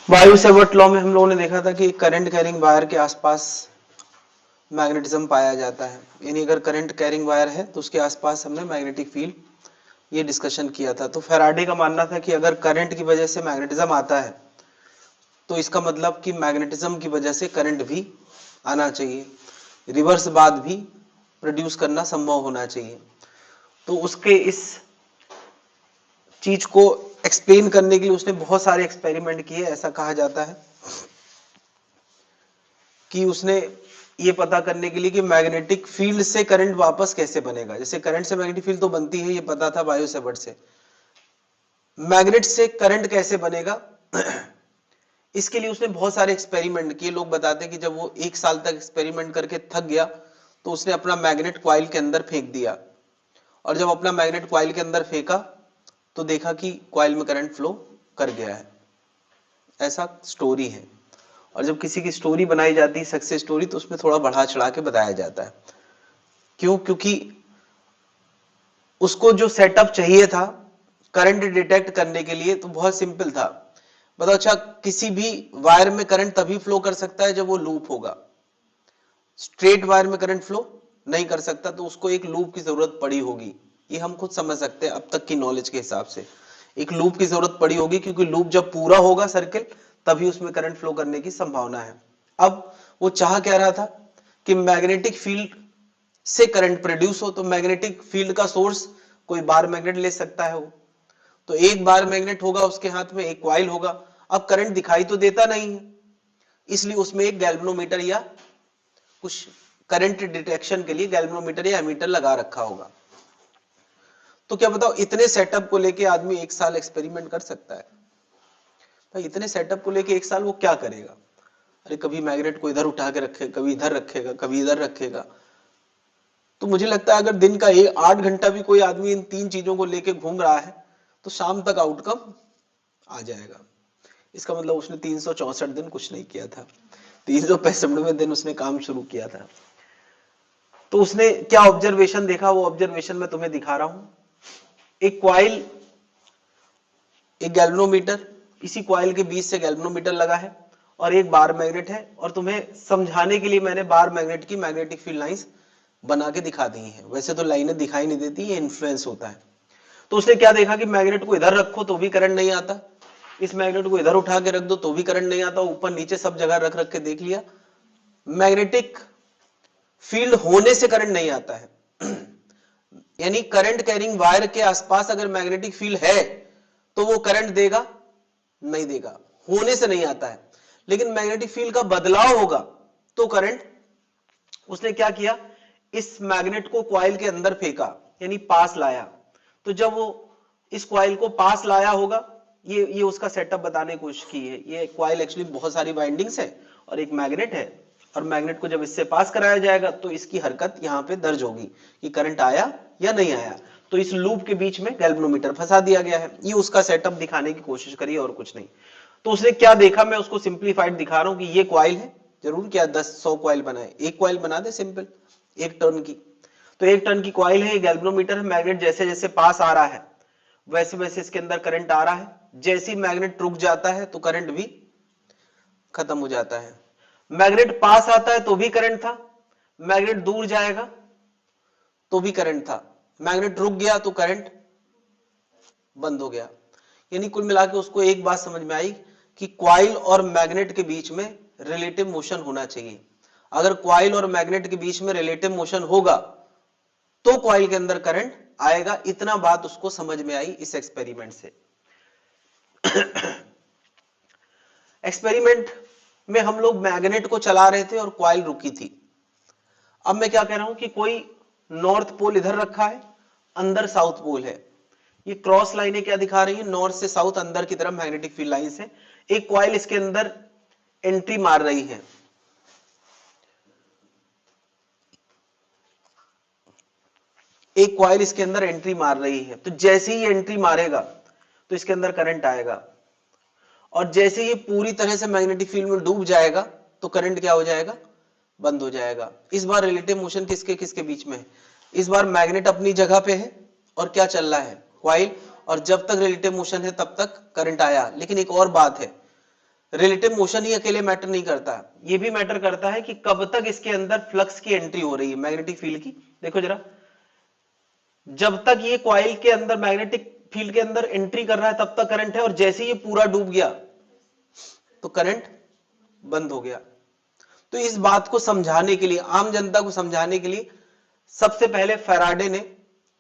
वायु Savart law में हम लोगों ने देखा था कि करंट कैरिंग वायर के आसपास मैग्नेटिज्म पाया जाता है, यानी अगर करंट कैरिंग वायर है तो उसके आसपास हमने मैग्नेटिक फील्ड ये डिस्कशन किया था। तो फैराडे का मानना था कि अगर करंट की वजह से मैग्नेटिज्म आता है तो इसका मतलब कि मैग्नेटिज्म की वजह से करंट भी आना चाहिए, रिवर्स बात भी प्रोड्यूस करना संभव होना चाहिए। तो उसके इस चीज को एक्सप्लेन करने के लिए उसने बहुत सारे एक्सपेरिमेंट किए। ऐसा कहा जाता है कि उसने ये पता करने के लिए कि मैग्नेटिक फील्ड से करंट वापस कैसे बनेगा। जैसे करंट से मैग्नेटिक फील्ड तो बनती है, ये पता था बायो सेवर्ट से। मैग्नेट से करंट कैसे बनेगा इसके लिए उसने बहुत सारे एक्सपेरिमेंट किए। लोग बताते हैं कि जब वो 1 साल तक एक्सपेरिमेंट करके थक गया तो उसने अपना मैग्नेट क्वाइल के अंदर फेंक दिया, और जब अपना मैग्नेट क्वाइल के अंदर फेंका तो देखा कि क्वाइल में करंट फ्लो कर गया है। ऐसा स्टोरी है। और जब किसी की स्टोरी बनाई जाती है, सक्सेस स्टोरी, तो उसमें थोड़ा बढ़ा चढ़ा के बताया जाता है। क्यों? क्योंकि उसको जो सेटअप चाहिए था करंट डिटेक्ट करने के लिए तो बहुत सिंपल था। बताओ, अच्छा किसी भी वायर में करंट तभी फ्लो कर सकता है जब वो लूप होगा। स्ट्रेट वायर में करंट फ्लो नहीं कर सकता, तो उसको एक लूप की जरूरत पड़ी होगी। ये हम खुद समझ सकते हैं अब तक की नॉलेज के हिसाब से। एक लूप की जरूरत पड़ी होगी, क्योंकि लूप जब पूरा होगा सर्किल तभी उसमें करंट फ्लो करने की संभावना है। अब वो चाह क्या रहा था कि मैग्नेटिक फील्ड से करंट प्रोड्यूस हो, तो मैग्नेटिक फील्ड का सोर्स कोई बार मैग्नेट ले सकता है वो। तो एक बार मैग्नेट होगा उसके हाथ में, एक कॉइल होगा। अब करंट दिखाई तो देता नहीं है, इसलिए उसमें एक गैल्वेनोमीटर या कुछ करंट डिटेक्शन के लिए गैल्वेनोमीटर या एमीटर लगा रखा होगा। तो क्या बताओ, इतने सेटअप को लेके आदमी 1 साल एक्सपेरिमेंट कर सकता है? भाई इतने सेटअप को लेके 1 साल वो क्या करेगा? अरे कभी मैग्नेट को इधर उठा के रखेगा, कभी इधर रखेगा, कभी इधर रखेगा। तो मुझे लगता है अगर दिन का 8 घंटा भी कोई आदमी इन 3 चीजों को लेके घूम रहा है तो शाम तक आउटकम आ जाएगा। इसका मतलब उसने 364 दिन कुछ नहीं किया था, 365वें दिन उसने काम शुरू किया था। तो उसने क्या ऑब्जर्वेशन देखा, वो ऑब्जर्वेशन मैं तुम्हें दिखा रहा हूं। एक क्वाइल, एक गैल्वेनोमीटर, इसी क्वाइल के बीच से गैल्वेनोमीटर लगा है, और एक बार मैग्नेट है। और तुम्हें समझाने के लिए मैंने बार मैग्नेट की मैग्नेटिक फील्ड लाइंस बना के दिखा दी है। वैसे तो लाइनें दिखाई नहीं देती, ये इन्फ्लुएंस होता है। तो उसने क्या देखा कि मैग्नेट को इधर रखो तो भी करंट नहीं आता, इस मैग्नेट को इधर उठा के रख दो तो भी करंट नहीं आता, ऊपर नीचे सब जगह रख रख के देख लिया, मैग्नेटिक फील्ड होने से करंट नहीं आता है। यानी करंट कैरिंग वायर के आसपास अगर मैग्नेटिक फील्ड है तो वो करंट देगा? नहीं देगा, होने से नहीं आता है। लेकिन मैग्नेटिक फील्ड का बदलाव होगा तो करंट। उसने क्या किया, इस मैग्नेट को क्वाइल के अंदर फेंका, यानी पास लाया। तो जब वो इस क्वाइल को पास लाया होगा, ये उसका सेटअप बताने की कोशिश की है। ये क्वाइल एक्चुअली बहुत सारी वाइंडिंग्स है और एक मैग्नेट है, और मैग्नेट को जब इससे पास कराया जाएगा तो इसकी हरकत यहां पे दर्ज होगी कि करंट आया या नहीं आया। तो इस लूप के बीच में गैल्वेनोमीटर फंसा दिया गया है। ये उसका सेटअप दिखाने की कोशिश करी और कुछ नहीं। तो उसने क्या देखा, मैं उसको सिंप्लीफाइड दिखा रहा हूं कि ये क्वाइल है, जरूर क्या 10-100 क्वाइल बनाए, एक क्वाइल बना दे सिंपल, 1 टर्न की। तो 1 टर्न की क्वाइल है, ये गैल्वेनोमीटर है। मैग्नेट जैसे जैसे पास आ रहा है वैसे वैसे इसके अंदर करंट आ रहा है। जैसे ही मैग्नेट रुक जाता है तो करंट भी खत्म हो जाता है। मैग्नेट पास आता है तो भी करंट था, मैग्नेट दूर जाएगा तो भी करंट था, मैग्नेट रुक गया तो करंट बंद हो गया। यानी कुल मिलाकर उसको एक बात समझ में आई कि क्वाइल और मैग्नेट के बीच में रिलेटिव मोशन होना चाहिए। अगर क्वाइल और मैग्नेट के बीच में रिलेटिव मोशन होगा तो क्वाइल के अंदर करंट आएगा। इतना बात उसको समझ में आई इस एक्सपेरिमेंट से। एक्सपेरिमेंट में हम लोग मैग्नेट को चला रहे थे और क्वाइल रुकी थी। अब मैं क्या कह रहा हूं कि कोई नॉर्थ पोल इधर रखा है, अंदर साउथ पोल है। ये क्रॉस लाइनें क्या दिखा रही है, नॉर्थ से साउथ अंदर की तरफ मैग्नेटिक फील्ड लाइंस है। एक क्वाइल इसके अंदर एंट्री मार रही है, एक क्वाइल इसके अंदर एंट्री मार रही है। तो जैसे ही एंट्री मारेगा तो इसके अंदर करंट आएगा, और जैसे ये पूरी तरह से मैग्नेटिक फील्ड में डूब जाएगा तो करंट क्या हो जाएगा, बंद हो जाएगा। इस बार रिलेटिव मोशन किसके किसके बीच में है, इस बार मैग्नेट अपनी जगह पे है और क्या चल रहा है, क्वाइल। और जब तक रिलेटिव मोशन है तब तक करंट आया। लेकिन एक और बात है, रिलेटिव मोशन ही अकेले मैटर नहीं करता, ये भी मैटर करता है कि कब तक इसके अंदर फ्लक्स की एंट्री हो रही है मैग्नेटिक फील्ड की। देखो जरा, जब तक ये कॉइल के अंदर मैग्नेटिक फील्ड के अंदर एंट्री कर रहा है तब तक करंट है, और जैसे ये पूरा डूब गया तो करंट बंद हो गया। तो इस बात को समझाने के लिए, आम जनता को समझाने के लिए, सबसे पहले फैराडे ने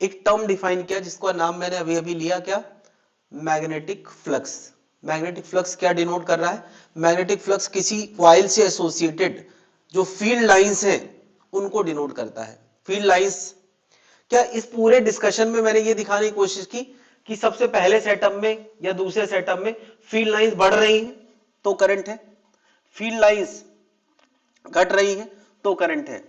एक टर्म डिफाइन किया जिसका नाम मैंने अभी अभी लिया, क्या? Magnetic flux. मैग्नेटिक फ्लक्स क्या डिनोट कर रहा है? मैग्नेटिक फ्लक्स किसी कॉइल से एसोसिएटेड जो फील्ड लाइंस हैं उनको डिनोट करता है। फील्ड लाइंस क्या, इस पूरे डिस्कशन में मैंने ये दिखाने की कोशिश की कि सबसे पहले सेटअप में या दूसरे सेटअप में फील्ड लाइंस बढ़ रही हैं तो करंट है, फील्ड लाइंस घट रही हैं तो करंट है।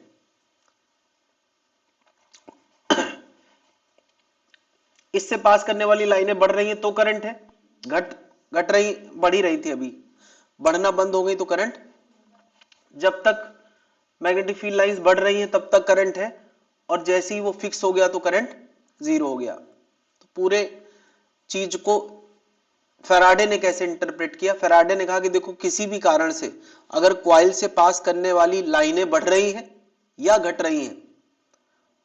इससे पास करने वाली लाइनें बढ़ रही हैं तो करंट है, घट रही, बढ़ ही रही थी, अभी बढ़ना बंद हो गई तो करंट। जब तक मैग्नेटिक फील्ड लाइंस बढ़ रही हैं तब तक करंट है, और जैसे ही वो फिक्स हो गया तो करंट जीरो हो गया। तो पूरे चीज को फैराडे ने कैसे इंटरप्रेट किया? फैराडे ने कहा कि देखो, किसी भी कारण से अगर कॉइल से पास करने वाली लाइनें बढ़ रही हैं या घट रही हैं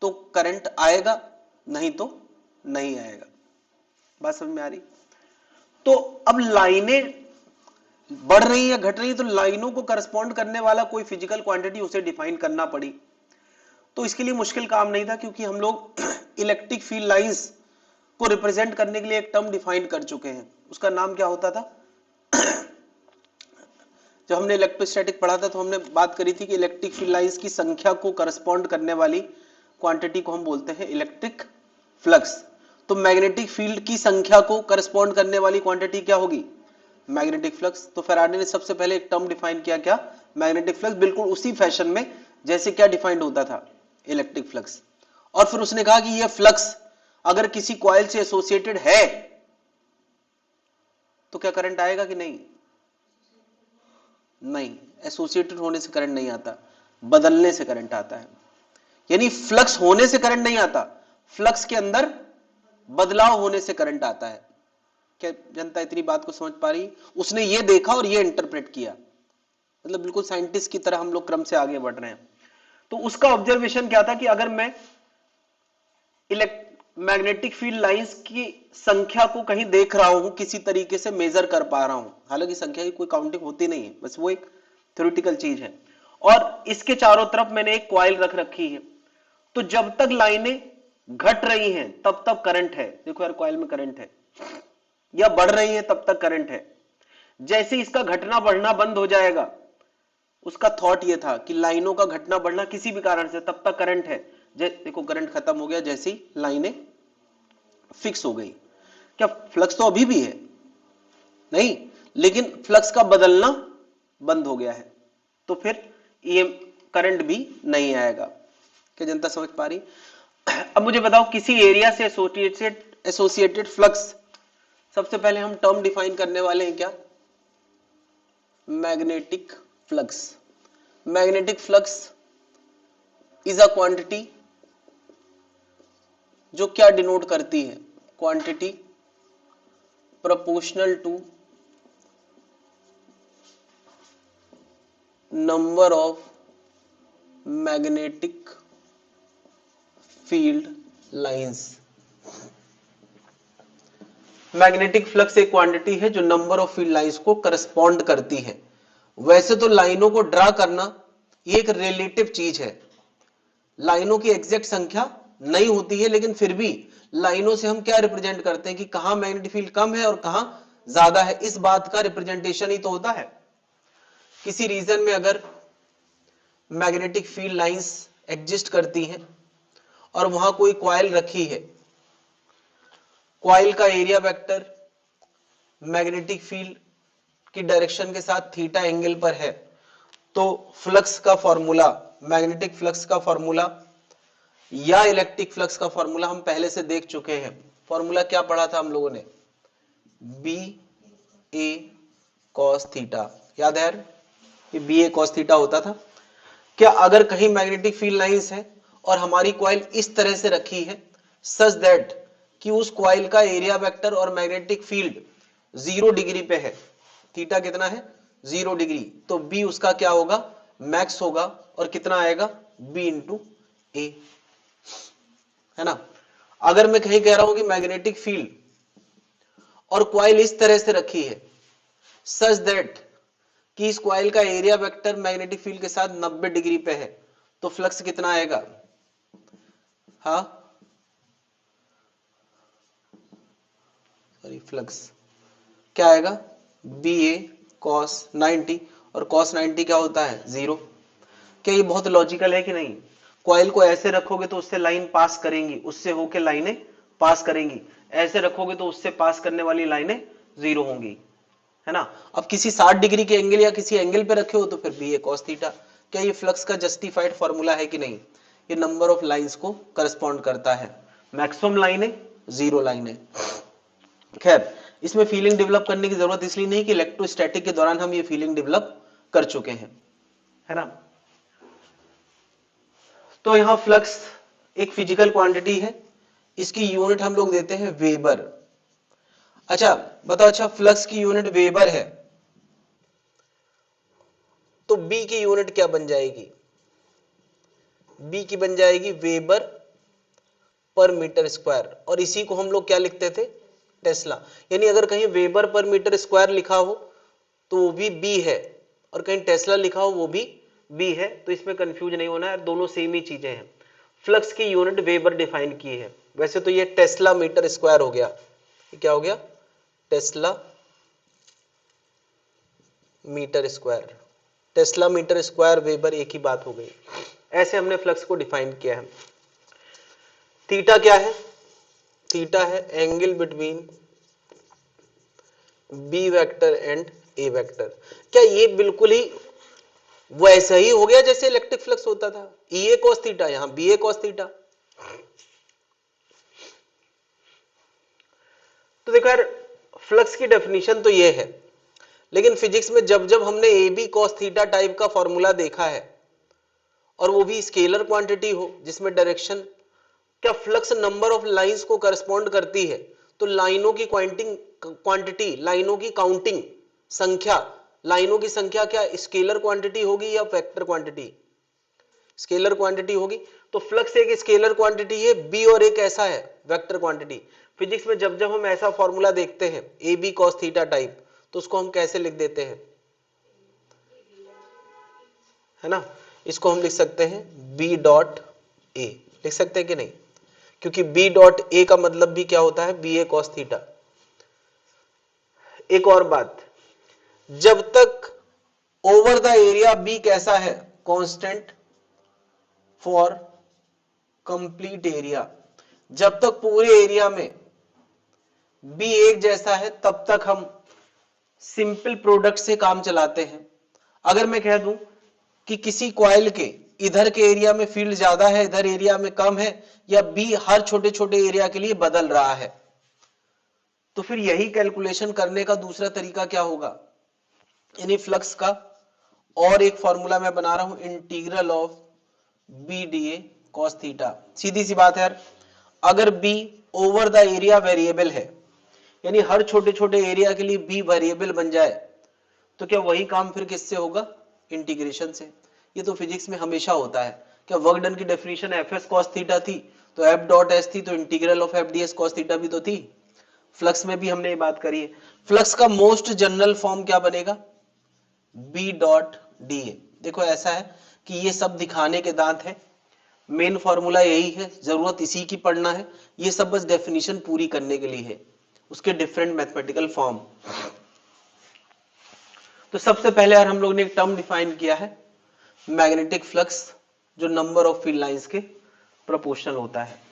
तो करंट आएगा, नहीं तो नहीं आएगा। बात समझ में आ रही? तो अब लाइनें बढ़ रही या घट रही, तो लाइनों को करस्पॉन्ड करने वाला कोई फिजिकल क्वांटिटी उसे डिफाइन करना पड़ी। तो इसके लिए मुश्किल काम नहीं था, क्योंकि हम लोग इलेक्ट्रिक फील्ड लाइंस को रिप्रेजेंट करने के लिए एक टर्म डिफाइन कर चुके हैं। उसका नाम क्या होता था? जब हमने इलेक्ट्रोस्टैटिक पढ़ा था तो हमने बात करी थी कि इलेक्ट्रिक फील्ड लाइंस की संख्या को करस्पॉन्ड करने वाली क्वांटिटी को हम बोलते हैं इलेक्ट्रिक फ्लक्स। तो मैग्नेटिक फील्ड की संख्या को करस्पॉन्ड करने वाली क्वांटिटी क्या होगी? Magnetic flux. तो फैराडे ने सबसे पहले एक टर्म डिफाइन किया, क्या? मैग्नेटिक फ्लक्स, बिल्कुल उसी फैशन में जैसे क्या डिफाइंड होता था? Electric flux. और फिर उसने कहा कि यह फ्लक्स अगर किसी कॉइल से एसोसिएटेड है तो क्या करंट आएगा कि नहीं? नहीं, एसोसिएटेड होने से करंट नहीं आता, बदलने से करंट आता है। यानी फ्लक्स होने से करंट नहीं आता, फ्लक्स के अंदर बदलाव होने से करंट आता है। क्या जनता इतनी बात को समझ पा रही? उसने ये देखा और ये इंटरप्रेट किया, मतलब बिल्कुल साइंटिस्ट की तरह हम लोग क्रम से आगे बढ़ रहे हैं। तो उसका ऑब्जर्वेशन क्या था कि अगर मैं मैग्नेटिक फील्ड लाइंस की संख्या को कहीं देख रहा हूं, किसी तरीके से मेजर कर पा रहा हूं, हालांकि संख्या की कोई काउंटिंग होती नहीं है, बस वो एक थ्योरेटिकल चीज है, और इसके चारों तरफ मैंने एक कॉइल रख रखी है, तो जब तक लाइनें घट रही हैं तब तक करंट है। देखो यार, कॉइल में करंट है, या बढ़ रही है तब तक करंट है। जैसे इसका घटना बढ़ना बंद हो जाएगा, उसका थॉट ये था कि लाइनों का घटना बढ़ना किसी भी कारण से, तब तक करंट है। देखो, करंट खत्म हो गया जैसे ही लाइनें फिक्स हो गई। क्या फ्लक्स तो अभी भी है? नहीं, लेकिन फ्लक्स का बदलना बंद हो गया है, तो फिर ये करंट भी नहीं आएगा। क्या जनता समझ पा रही? अब मुझे बताओ, किसी एरिया से एसोसिएटेड फ्लक्स, सबसे पहले हम टर्म डिफाइन करने वाले हैं, क्या? Magnetic flux. Magnetic flux is a quantity जो क्या डिनोट करती है? Quantity proportional to number of magnetic field lines. Magnetic flux एक क्वांटिटी है जो नंबर ऑफ फील्ड लाइंस को करस्पॉन्ड करती है। वैसे तो लाइनों को ड्रा करना ये एक रिलेटिव चीज है, लाइनों की एग्जैक्ट संख्या नहीं होती है, लेकिन फिर भी लाइनों से हम क्या रिप्रेजेंट करते हैं कि कहां मैग्नेटिक फील्ड कम है और कहां ज्यादा है, इस बात का रिप्रेजेंटेशन ही तो होता है। किसी रीजन में अगर मैग्नेटिक फील्ड लाइंस एग्जिस्ट करती हैं और वहां कोई कॉइल रखी है, कॉइल का एरिया वेक्टर मैग्नेटिक फील्ड की डायरेक्शन के साथ थीटा एंगल पर है, तो फ्लक्स का फॉर्मूला, मैग्नेटिक फ्लक्स का फॉर्मूला या इलेक्ट्रिक फ्लक्स का फॉर्मूला हम पहले से देख चुके हैं। फॉर्मूला क्या पढ़ा था हम लोगों ने? बी ए कॉस थीटा, याद है कि बी ए कॉस थीटा होता था। क्या अगर कहीं मैग्नेटिक फील्ड लाइंस है और हमारी कॉइल इस तरह से रखी है सच दैट कि उस कॉइल का एरिया वेक्टर और मैग्नेटिक फील्ड 0 डिग्री पे है, थीटा कितना है? 0 डिग्री, तो बी उसका क्या होगा, मैक्स होगा, और कितना आएगा, बी इंटू ए, है ना। अगर मैं कहीं कह रहा हूं कि मैग्नेटिक फील्ड और क्वाइल इस तरह से रखी है सच दैट कि इस क्वाइल का एरिया वेक्टर मैग्नेटिक फील्ड के साथ 90 डिग्री पे है, तो फ्लक्स कितना आएगा, हाँ सॉरी फ्लक्स क्या आएगा, बी ए कॉस 90, और कॉस 90 क्या होता है, 0। क्या ये बहुत लॉजिकल है कि नहीं। कॉइल को ऐसे रखोगे तो उससे लाइन पास करेंगी, उससे होके लाइनें पास करेंगी, ऐसे रखोगे तो उससे पास करने वाली लाइनें 0 होंगी, है ना। अब किसी 60 डिग्री के एंगल या किसी एंगल पे रखे हो तो फिर बी ए कॉस थीटा। क्या ये फ्लक्स का जस्टिफाइड फॉर्मूला है कि नहीं, ये नंबर ऑफ लाइंस को करस्पॉन्ड करता है, मैक्सिमम लाइनें, 0 लाइनें। खैर इसमें फीलिंग डेवलप करने की जरूरत इसलिए नहीं कि इलेक्ट्रोस्टैटिक के दौरान हम ये फीलिंग डेवलप कर चुके हैं, है ना। तो यहां फ्लक्स एक फिजिकल क्वांटिटी है, इसकी यूनिट हम लोग देते हैं वेबर। अच्छा बताओ, अच्छा फ्लक्स की यूनिट वेबर है तो बी की यूनिट क्या बन जाएगी, बी की बन जाएगी वेबर पर मीटर स्क्वायर, और इसी को हम लोग क्या लिखते थे, टेस्ला। यानी अगर कहीं वेबर पर मीटर स्क्वायर लिखा हो तो वो भी बी है, और कहीं टेस्ला लिखा हो वो भी बी है, तो इसमें कंफ्यूज नहीं होना है, दोनों सेम ही चीजें हैं। फ्लक्स की यूनिट वेबर डिफाइन की है, वैसे तो ये टेस्ला मीटर स्क्वायर हो गया, ये क्या हो गया, tesla metre square, tesla metre square weber एक ही बात हो गई। ऐसे हमने फ्लक्स को डिफाइन किया है। थीटा क्या है, थीटा है angle between B vector and A vector. क्या ये बिल्कुल ही वैसा ही हो गया जैसे इलेक्ट्रिक फ्लक्स होता था, ई ए कॉस थीटा, यहां बी ए कॉस थीटा। तो देखो यार, फ्लक्स की डेफिनेशन तो ये है, लेकिन फिजिक्स में जब जब हमने A B cos theta type का फॉर्मूला देखा है, और वो भी स्केलर क्वांटिटी हो जिसमें डायरेक्शन, क्या फ्लक्स नंबर ऑफ लाइंस को करस्पॉन्ड करती है, तो लाइनों की क्वांटिटी, लाइनों की काउंटिंग, संख्या, लाइनों की संख्या क्या स्केलर क्वांटिटी होगी या वेक्टर क्वांटिटी, स्केलर क्वांटिटी होगी। तो फ्लक्स एक स्केलर क्वांटिटी है, बी और एक ऐसा है वेक्टर क्वांटिटी। फिजिक्स में जब जब हम ऐसा फॉर्मूला देखते हैं A B cos theta type, तो उसको हम कैसे लिख देते हैं, है ना, इसको हम लिख सकते हैं बी डॉट ए, लिख सकते हैं कि नहीं, क्योंकि बी डॉट ए का मतलब भी क्या होता है, बी ए कॉस थीटा। एक और बात, जब तक ओवर द एरिया बी कैसा है, कांस्टेंट फॉर कंप्लीट एरिया, जब तक पूरे एरिया में बी एक जैसा है तब तक हम सिंपल प्रोडक्ट से काम चलाते हैं। अगर मैं कह दूं कि किसी कॉइल के इधर के एरिया में फील्ड ज्यादा है, इधर एरिया में कम है, या बी हर छोटे छोटे एरिया के लिए बदल रहा है, तो फिर यही कैलकुलेशन करने का दूसरा तरीका क्या होगा, यानी फ्लक्स का और एक फॉर्मूला मैं बना रहा हूं, integral of B D A cos theta. सीधी सी बात है यार, अगर B over the area variable है, यानी हर छोटे छोटे एरिया के लिए बी वेरिएबल बन जाए, तो क्या वही काम फिर किससे होगा, इंटीग्रेशन से। ये तो फिजिक्स में हमेशा होता है। क्या वर्क डन की definition F S cos theta थी, तो एफ डॉट एस थी, तो integral of F D S cos theta भी तो थी। फ्लक्स में भी हमने ये बात करी है। फ्लक्स का मोस्ट जनरल फॉर्म क्या बनेगा, बी डॉट डी ए। देखो ऐसा है कि ये सब दिखाने के दांत है, मेन फॉर्मूला यही है, जरूरत इसी की पढ़ना है, ये सब बस डेफिनेशन पूरी करने के लिए है, उसके डिफरेंट मैथमेटिकल फॉर्म। तो सबसे पहले यार हम लोग ने एक टर्म डिफाइन किया है, मैग्नेटिक फ्लक्स, जो नंबर ऑफ फील्ड लाइंस के प्रोपोर्शनल होता है।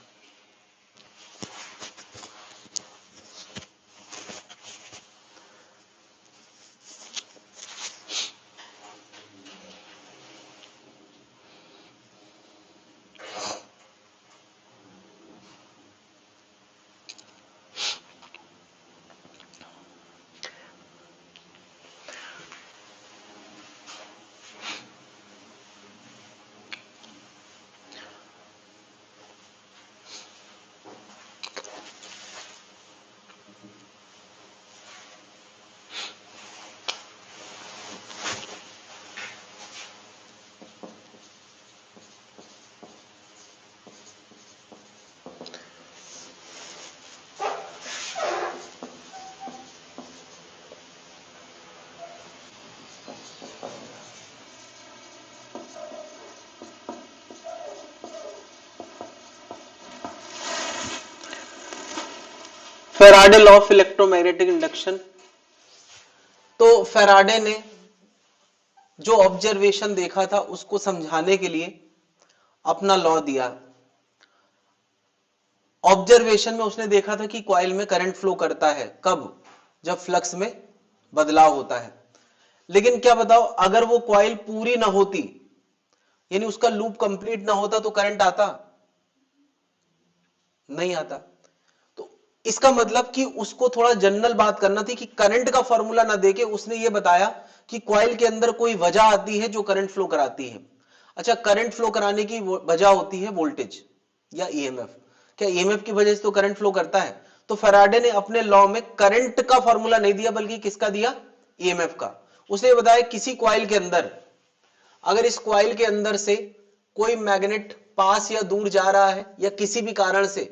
Faraday law of electromagnetic induction. तो फैराडे ने जो ऑब्जर्वेशन देखा था उसको समझाने के लिए अपना लॉ दिया। ऑब्जर्वेशन में उसने देखा था कि कॉइल में करंट फ्लो करता है, कब? जब फ्लक्स में बदलाव होता है। लेकिन क्या बताओ, अगर वो कॉइल पूरी ना होती, यानी उसका लूप कंप्लीट ना होता, तो करंट आता? नहीं आता। तो इसका मतलब कि उसको थोड़ा जनरल बात करना थी कि करंट का फॉर्मूला ना देके उसने ये बताया कि कॉइल के अंदर कोई वजह आती है जो करंट फ्लो कराती है। अच्छा, करंट फ्लो कराने की वजह होती है वोल्टेज या ईएमएफ। क्या ईएमएफ की वजह से तो करंट फ्लो करता है? तो फैराडे ने अपने लॉ में करंट का फॉर्मूला नहीं दिया, बल्कि किसका दिया? ईएमएफ का। उसने बताया किसी कॉइल के अंदर, अगर इस कॉइल के अंदर से कोई मैग्नेट पास या दूर जा रहा है, या किसी भी कारण से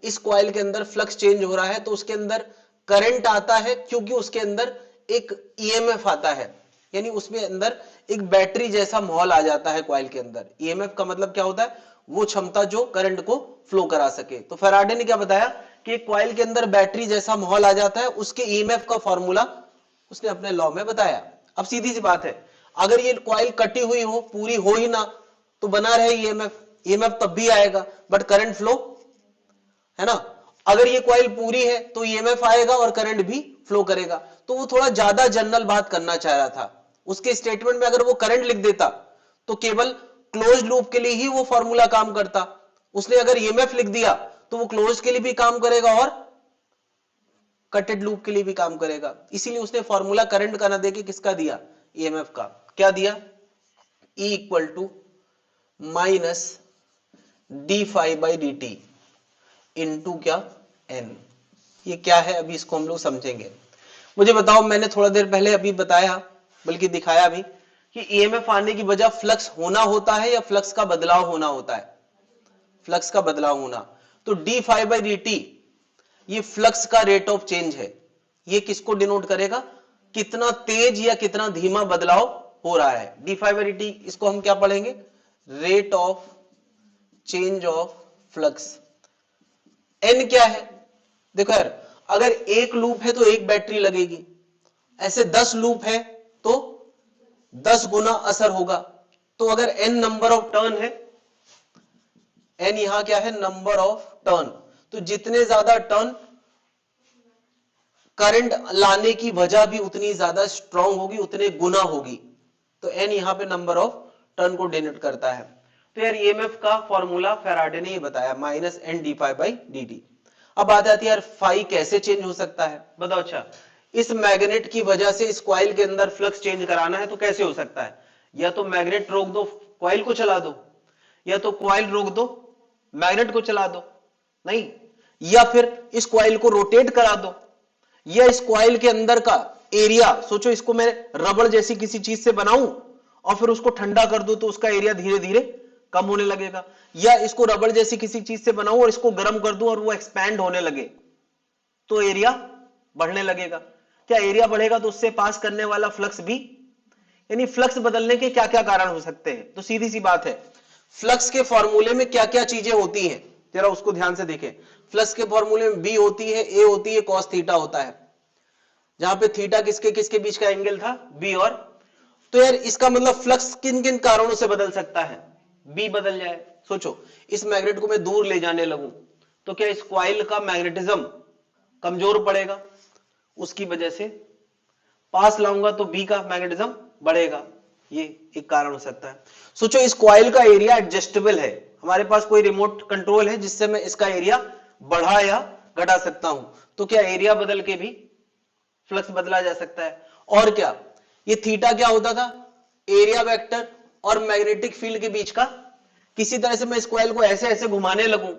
इस कॉइल के अंदर फ्लक्स चेंज हो रहा है, तो उसके अंदर करंट आता है, क्योंकि उसके अंदर एक ईएमएफ आता है, यानी उसमें अंदर एक बैटरी जैसा माहौल आ जाता है कॉइल के अंदर। ईएमएफ का मतलब क्या होता है? वो क्षमता जो करंट को फ्लो करा सके। तो फैराडे ने क्या बताया कि एक कॉइल के अंदर बैटरी जैसा माहौल आ जाता है, उसके ईएमएफ का फॉर्मूला उसने अपने लॉ में बताया। अब सीधी सी बात है, अगर ये कॉइल कटी हुई हो, पूरी हो ही ना, तो बना रहे ईएमएफ, ईएमएफ तब भी आएगा बट करंट फ्लो है ना। अगर ये कॉइल पूरी है तो ईएमएफ आएगा और करंट भी फ्लो करेगा। तो वो थोड़ा ज्यादा जनरल बात करना चाह रहा था। उसके स्टेटमेंट में अगर वो करंट लिख देता तो केवल क्लोज लूप के लिए ही वो फॉर्मूला काम करता। उसने अगर ईएमएफ लिख दिया तो वो क्लोज के लिए भी काम करेगा और कटेड लूप के लिए भी काम करेगा। इसीलिए उसने फॉर्मूला करंट का ना देके किसका दिया? ईएमएफ का। क्या दिया? E equal to minus D phi by D T into क्या? एन। ये क्या है अभी इसको हम लोग समझेंगे। मुझे बताओ, मैंने थोड़ा देर पहले अभी बताया, बल्कि दिखाया भी, कि ईएमएफ आने की वजह फ्लक्स होना होता है या फ्लक्स का बदलाव होना होता है? फ्लक्स का बदलाव होना। तो D phi by D T ये फ्लक्स का रेट ऑफ चेंज है। ये किसको डिनोट करेगा? कितना तेज या कितना धीमा बदलाव हो रहा है। D phi by D T, इसको हम क्या पढ़ेंगे? Rate of change of flux. N क्या है? देखो यार, अगर एक लूप है तो एक बैटरी लगेगी, ऐसे 10 लूप है तो 10 गुना असर होगा। तो अगर एन नंबर ऑफ टर्न है, एन यहां क्या है? Number of turn. तो जितने ज्यादा टर्न, करंट लाने की वजह भी उतनी ज्यादा स्ट्रांग होगी, उतने गुना होगी। तो एन यहां पे नंबर ऑफ टर्न को डिनोट करता है। तो यार ईएमएफ का फॉर्मूला फैराडे ने ये बताया, minus N D phi by D T. अब बात आती है यार, फाई कैसे चेंज हो सकता है? बताओ। अच्छा, इस मैग्नेट की वजह से इस कॉइल के अंदर फ्लक्स चेंज कराना है तो कैसे हो सकता है? या तो मैग्नेट रोक दो, कॉइल को चला दो, या तो कॉइल रोक दो, मैग्नेट को चला दो। नहीं, या फिर इस कॉइल को रोटेट करा दो, या इस कॉइल के अंदर का एरिया, सोचो इसको मैं रबड़ जैसी किसी चीज से बनाऊं और फिर उसको ठंडा कर दूं तो उसका एरिया धीरे धीरे कम होने लगेगा, या इसको रबड़ जैसी किसी चीज से बनाऊं और इसको गर्म कर दूं और वो एक्सपैंड होने लगे तो एरिया बढ़ने लगेगा। क्या एरिया बढ़ेगा तो उससे पास करने वाला फ्लक्स भी, यानी फ्लक्स बदलने के क्या क्या कारण हो सकते हैं? तो सीधी सी बात है, फ्लक्स के फॉर्मूले में क्या क्या चीजें होती हैं, जरा उसको ध्यान से देखें। फ्लक्स के फॉर्मूले में बी होती है, ए होती है, कॉस थीटा होता है, जहां पे थीटा किसके किसके बीच का एंगल था? बी और। तो यार इसका मतलब फ्लक्स किन किन कारणों से बदल सकता है? बी बदल जाए। सोचो, इस मैग्नेट को मैं दूर ले जाने लगूं तो क्या इस कॉइल का मैग्नेटिज्म कमजोर पड़ेगा? उसकी वजह से पास लाऊंगा तो बी का मैग्नेटिज्म बढ़ेगा। ये एक कारण हो सकता है। सोचो, इस कॉइल का एरिया एडजस्टेबल है, हमारे पास कोई रिमोट कंट्रोल है जिससे मैं इसका एरिया बढ़ा या घटा सकता हूं। तो क्या एरिया बदल के भी फ्लक्स बदला जा सकता है? और क्या, ये थीटा क्या होता था? एरिया वेक्टर और मैग्नेटिक फील्ड के बीच का। किसी तरह से मैं इस कॉइल को ऐसे ऐसे घुमाने लगूं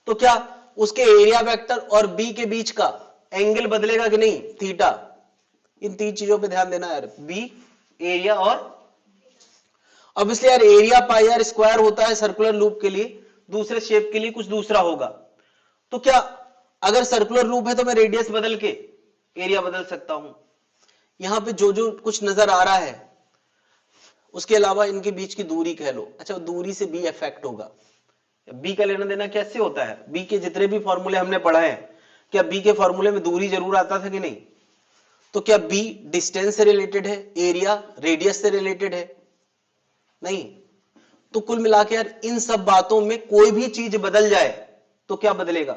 तो क्या उसके एरिया वेक्टर और बी के बीच का एंगल बदलेगा कि नहीं? थीटा। इन तीन चीजों पे ध्यान देना यार, बी, एरिया और। अब इसलिए यार एरिया पाई आर स्क्वायर होता है सर्कुलर लूप के लिए, दूसरे शेप के लिए कुछ दूसरा होगा। तो क्या अगर सर्कुलर लूप है तो मैं रेडियस बदल के एरिया बदल सकता हूं। यहां पे जो जो कुछ नजर आ रहा है उसके अलावा इनके बीच की दूरी कह लो। अच्छा, दूरी से बी इफेक्ट होगा। बी का लेना देना कैसे होता है? बी के जितने भी फॉर्मूले हमने पढ़ा है, क्या बी के फॉर्मूले में दूरी जरूर आता था कि नहीं? तो क्या बी डिस्टेंस से रिलेटेड है, एरिया रेडियस से रिलेटेड है? नहीं। तो कुल मिला के यार इन सब बातों में कोई भी चीज बदल जाए तो क्या बदलेगा?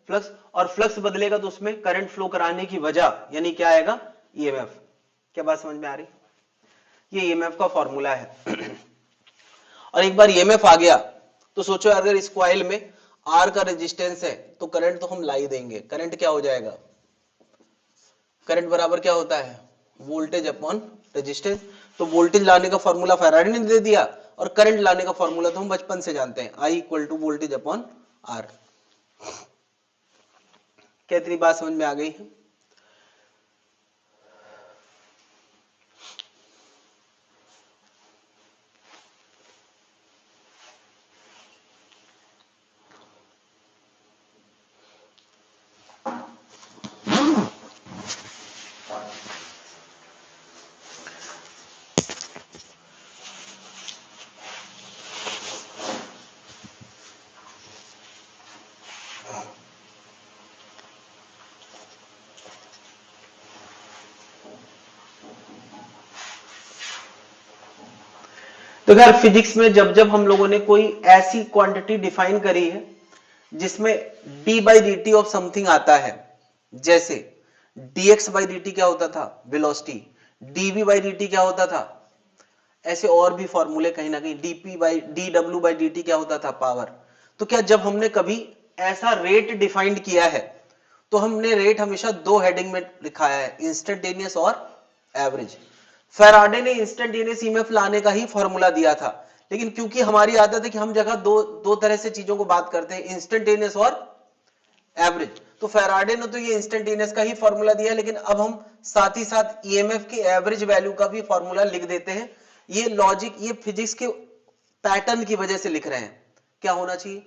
फ्लक्स। और फ्लक्स बदलेगा तो उसमें करंट फ्लो कराने की वजह यानी क्या आएगा? ईएमएफ। क्या बात समझ में आ रही? ये ईएमएफ का फॉर्मूला है। और एक बार ईएमएफ आ गया तो सोचो अगर इस कॉइल में आर का रेजिस्टेंस है तो करंट तो हम ला ही देंगे। करंट क्या हो जाएगा? करंट बराबर क्या होता है? Voltage upon resistance. तो वोल्टेज लाने का फॉर्मूला फैराडे ने दे दिया और करंट लाने का फॉर्मूला तो हम बचपन से जानते हैं, I equal to voltage upon R. क्या इतनी बात समझ में आ गई है? तो खैर फिजिक्स में जब जब हम लोगों ने कोई ऐसी क्वांटिटी डिफाइन करी है जिसमें d by D T of something आता है, जैसे dx बाई डी टी क्या होता था? Velocity. dv by D T क्या होता था? ऐसे और भी फॉर्मूले कहीं ना कहीं dp by dw by D T क्या होता था? पावर। तो क्या जब हमने कभी ऐसा रेट डिफाइंड किया है तो हमने रेट हमेशा दो हेडिंग में लिखाया है, इंस्टेंटेनियस और एवरेज। फैराडे ने इंस्टेंटेनियस ईएमएफ लाने का ही फॉर्मूला दिया था, लेकिन क्योंकि हमारी आदत है कि हम जगह दो तरह से चीजों को बात करते हैं, इंस्टेंटेनियस और एवरेज। तो फैराडे ने तो ये इंस्टेंटेनियस का ही फॉर्मूला दिया, लेकिन अब हम साथ ही साथ ईएमएफ की एवरेज वैल्यू का भी फॉर्मूला लिख देते हैं। ये लॉजिक, ये फिजिक्स के पैटर्न की वजह से लिख रहे हैं। क्या होना चाहिए?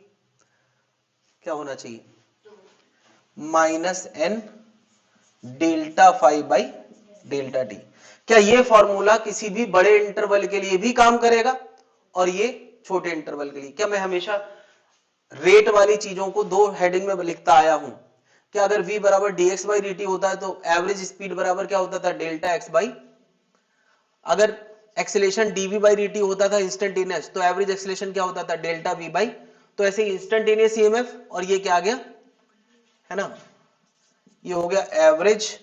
क्या होना चाहिए? Minus N delta phi by delta T. क्या ये फॉर्मूला किसी भी बड़े इंटरवल के लिए भी काम करेगा और ये छोटे इंटरवल के लिए? क्या मैं हमेशा रेट वाली चीजों को दो हेडिंग में लिखता आया हूं? क्या अगर v बराबर dx बाई dt होता है तो एवरेज स्पीड बराबर क्या होता था? Delta x by. अगर एक्सेलेरेशन dv बाई dt होता था इंस्टेंटेनियस तो एवरेज एक्सेलेरेशन क्या होता था? Delta v by. तो ऐसे इंस्टेंटेनियस ईएमएफ और ये क्या आ गया, है ना, ये हो गया एवरेज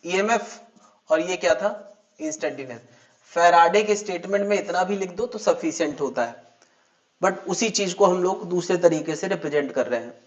ईएमएफ और ये क्या था? इंस्टेंटेनियस। फैराडे के स्टेटमेंट में इतना भी लिख दो तो सफिशिएंट होता है, बट उसी चीज को हम लोग दूसरे तरीके से रिप्रेजेंट कर रहे हैं।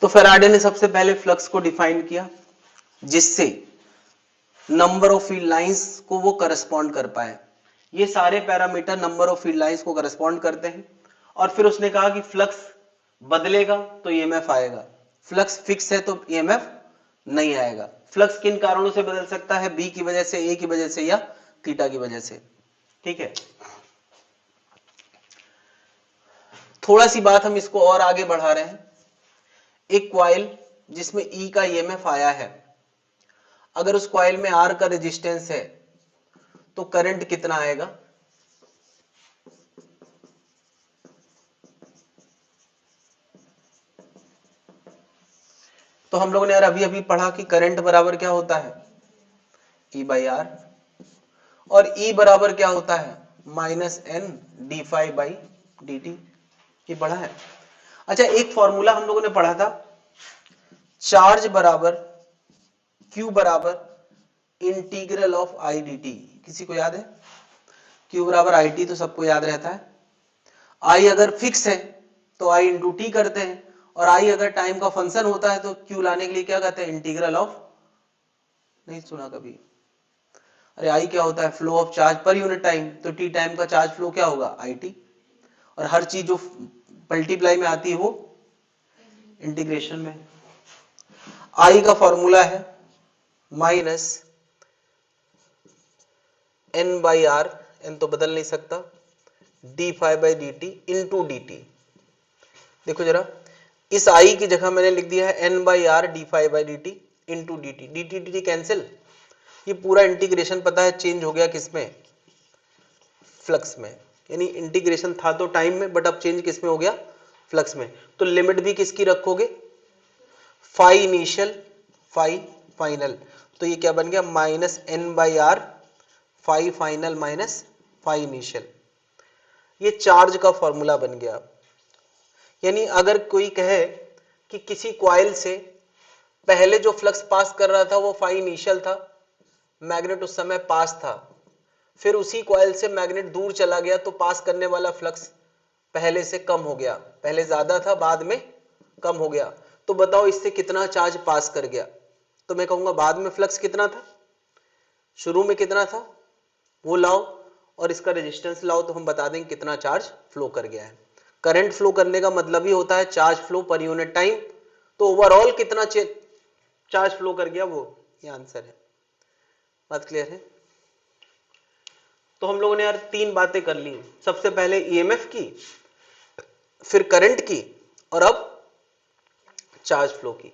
तो फैराडे ने सबसे पहले फ्लक्स को डिफाइन किया जिससे नंबर ऑफ फील्ड लाइंस को वो करस्पॉन्ड कर पाए। ये सारे parameter number of field lines को करस्पॉन्ड करते हैं। और फिर उसने कहा कि फ्लक्स बदलेगा तो ईएमएफ आएगा, फ्लक्स फिक्स है तो ईएमएफ नहीं आएगा। फ्लक्स किन कारणों से बदल सकता है? बी की वजह से, ए की वजह से या थीटा की वजह से। ठीक है, थोड़ा सी बात हम इसको और आगे बढ़ा रहे हैं। एक कॉइल जिसमें ई का ईएमएफ आया है, अगर उस कॉइल में आर का रेजिस्टेंस है तो करंट कितना आएगा? तो हम लोगों ने यार अभी अभी पढ़ा कि करंट बराबर क्या होता है? E by R. और ई बराबर क्या होता है? Minus N D phi by D T. ये पढ़ा है। अच्छा, एक फॉर्मूला हम लोगों ने पढ़ा था, चार्ज बराबर क्यू बराबर integral of I D T. किसी को याद है? क्यू बराबर आई टी तो सबको याद रहता है। आई अगर फिक्स है तो आई इंटू टी करते हैं, और आई अगर टाइम का फंक्शन होता है तो क्यू लाने के लिए क्या कहते हैं? Integral of. नहीं सुना कभी? अरे आई क्या होता है? Flow of charge per unit time. तो टी टाइम का चार्ज फ्लो क्या होगा? I T. और हर चीज जो मल्टीप्लाई में आती है वो इंटीग्रेशन में। आई का फॉर्मूला है minus N by R, N तो बदल नहीं सकता, D phi by D T into D T. देखो जरा, इस आई की जगह मैंने लिख दिया है N by R D phi by D T into D T. D T D T cancel, ये पूरा इंटीग्रेशन पता है चेंज हो गया किसमें, फ्लक्स में। यानी इंटीग्रेशन था तो टाइम में, बट अब चेंज किसमें हो गया, फ्लक्स में। तो लिमिट भी किसकी रखोगे, फाई इनिशियल फाई फाइनल। तो ये क्या बन गया, minus N by R phi final minus phi initial. ये चार्ज का फॉर्मूला बन गया। यानी अगर कोई कहे कि किसी कॉइल से पहले जो फ्लक्स पास कर रहा था वो फाई इनिशियल था, मैग्नेट उस समय पास था, फिर उसी कॉइल से मैग्नेट दूर चला गया तो पास करने वाला फ्लक्स पहले से कम हो गया, पहले ज्यादा था बाद में कम हो गया। तो बताओ इससे कितना चार्ज पास कर गया। तो मैं कहूंगा बाद में फ्लक्स कितना था, शुरू में कितना था वो लाओ और इसका रेजिस्टेंस लाओ, तो हम बता देंगे कितना चार्ज फ्लो कर गया है। करंट फ्लो करने का मतलब ही होता है charge flow per unit time. तो ओवरऑल कितना चार्ज फ्लो कर गया वो ये आंसर है। बात क्लियर है। तो हम लोगों ने यार 3 बातें कर ली, सबसे पहले ईएमएफ की, फिर करंट की, और अब चार्ज फ्लो की।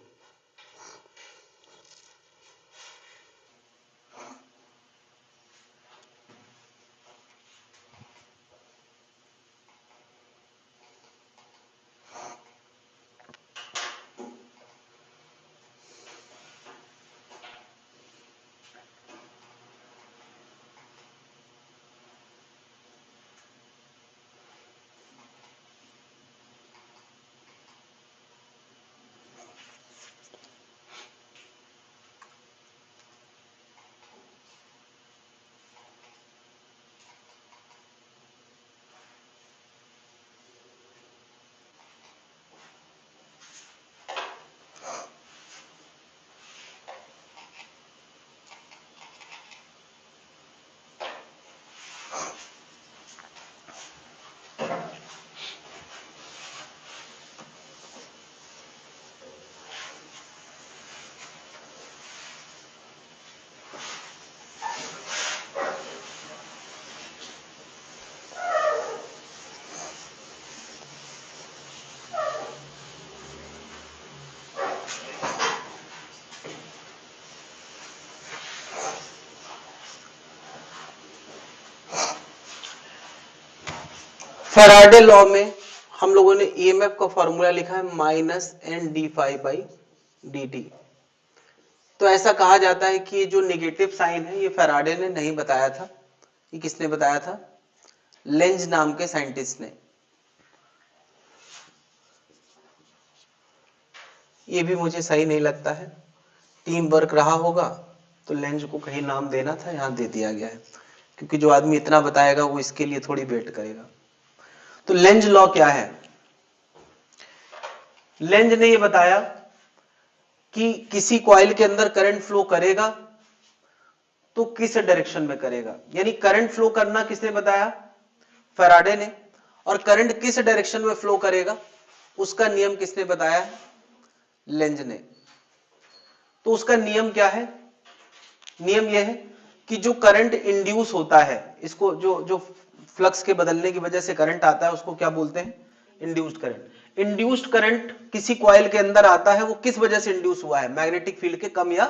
फैराडे लॉ में हम लोगों ने ईएमएफ का फॉर्मूला लिखा है minus N D phi by D T. तो ऐसा कहा जाता है कि ये जो नेगेटिव साइन है ये फैराडे ने नहीं बताया था, ये किसने बताया था, लेंज नाम के साइंटिस्ट ने। ये भी मुझे सही नहीं लगता है, टीम वर्क रहा होगा तो लेंज को कहीं नाम देना था, यहां दे दिया गया है, क्योंकि जो आदमी इतना बताएगा वो इसके लिए थोड़ी वेट करेगा। तो लेंज लॉ क्या है, लेंज ने ये बताया कि किसी कॉइल के अंदर करंट फ्लो करेगा तो किस डायरेक्शन में करेगा। यानी करंट फ्लो करना किसने बताया, फैराडे ने, और करंट किस डायरेक्शन में फ्लो करेगा उसका नियम किसने बताया, लेंज ने। तो उसका नियम क्या है, नियम यह है कि जो करंट इंड्यूस होता है, इसको जो जो फ्लक्स के बदलने की वजह से करंट आता है उसको क्या बोलते हैं, इंड्यूस्ड करंट। इंड्यूस्ड करंट किसी कॉइल के अंदर आता है वो किस वजह से इंड्यूस हुआ है, मैग्नेटिक फील्ड के कम या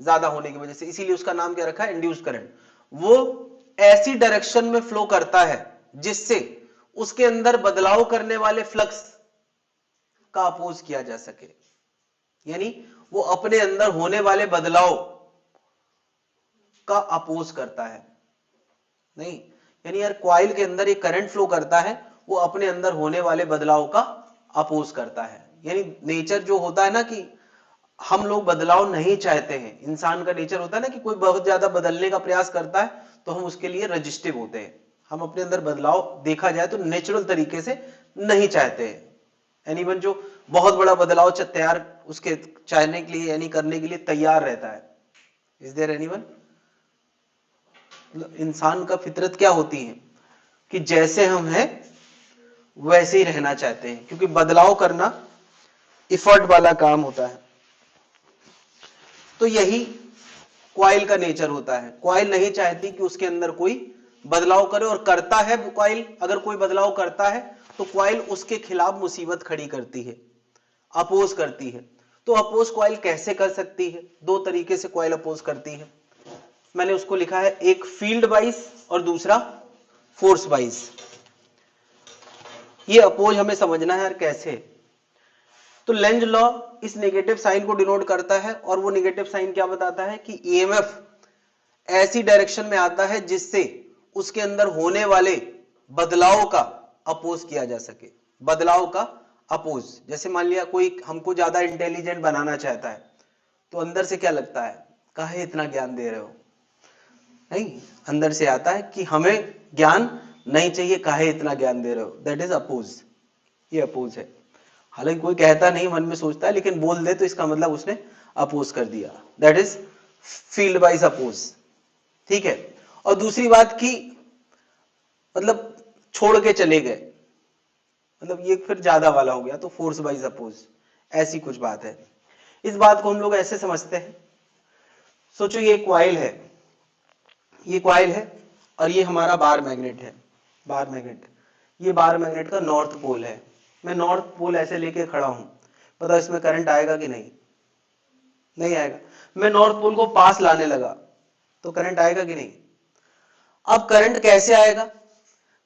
ज्यादा होने की वजह से, इसीलिए उसका नाम क्या रखा है, इंड्यूस्ड करंट। वो ऐसी डायरेक्शन में फ्लो करता है जिससे उसके अंदर बदलाव करने वाले फ्लक्स का अपोज किया जा सके। यानी वो अपने अंदर होने वाले बदलाव का अपोज करता है। नहीं, यानी यार कॉइल के अंदर एक करंट फ्लो करता है, वो अपने अंदर होने वाले बदलाव का अपोज करता है। यानी नेचर जो होता है ना कि हम लोग बदलाव नहीं चाहते हैं, इंसान का नेचर होता है ना कि कोई बहुत ज्यादा बदलने का प्रयास करता है तो हम उसके लिए रजिस्टिव होते हैं, हम अपने अंदर बदलाव देखा जाए तो नेचुरल तरीके से नहीं चाहते हैं। एनीवन जो बहुत बड़ा बदलाव तैयार उसके चाहने के लिए यानी करने के लिए तैयार रहता है, इज देयर एनीवन। इंसान का फितरत क्या होती है कि जैसे हम हैं वैसे ही रहना चाहते हैं, क्योंकि बदलाव करना इफर्ट वाला काम होता है। तो यही क्वाइल का नेचर होता है, क्वाइल नहीं चाहती कि उसके अंदर कोई बदलाव करे, और करता है कॉइल, अगर कोई बदलाव करता है तो कॉइल उसके खिलाफ मुसीबत खड़ी करती है, अपोज करती है। तो अपोज कॉइल कैसे कर सकती है? दो तरीके से कॉइल अपोज करती है। मैंने उसको लिखा है, एक फील्ड वाइज और दूसरा फोर्स वाइज। ये अपोज हमें समझना है यार कैसे। तो लेंज लॉ इस नेगेटिव साइन को डिनोट करता है, और वो नेगेटिव साइन क्या बताता है कि ईएमएफ ऐसी डायरेक्शन में आता है जिससे उसके अंदर होने वाले बदलाव का अपोज किया जा सके। बदलाव का अपोज, जैसे मान लिया कोई हमको ज्यादा इंटेलिजेंट बनाना चाहता है, तो अंदर से क्या लगता है, काहे इतना ज्ञान दे रहे हो? नहीं, अंदर से आता है कि हमें ज्ञान नहीं चाहिए, काहे इतना ज्ञान दे रहे हो, दैट इज अपोज। ये अपोज है। हालांकि कोई कहता नहीं, मन में सोचता है, लेकिन बोल दे तो इसका मतलब उसने अपोज कर दिया, that is field wise oppose. ठीक है। और दूसरी बात की मतलब छोड़ के चले गए, मतलब ये फिर ज्यादा वाला हो गया, तो फोर्स वाइज अपोज, ऐसी कुछ बात है। इस बात को हम लोग ऐसे समझते हैं, सोचो ये कॉइल है, ये कॉइल है और ये हमारा बार मैग्नेट है, बार मैग्नेट। ये बार मैग्नेट का नॉर्थ पोल है। मैं नॉर्थ पोल ऐसे लेके खड़ा हूं, पता इसमें करंट आएगा कि नहीं? नहीं आएगा। मैं नॉर्थ पोल को पास लाने लगा तो करंट आएगा कि नहीं? अब करंट कैसे आएगा?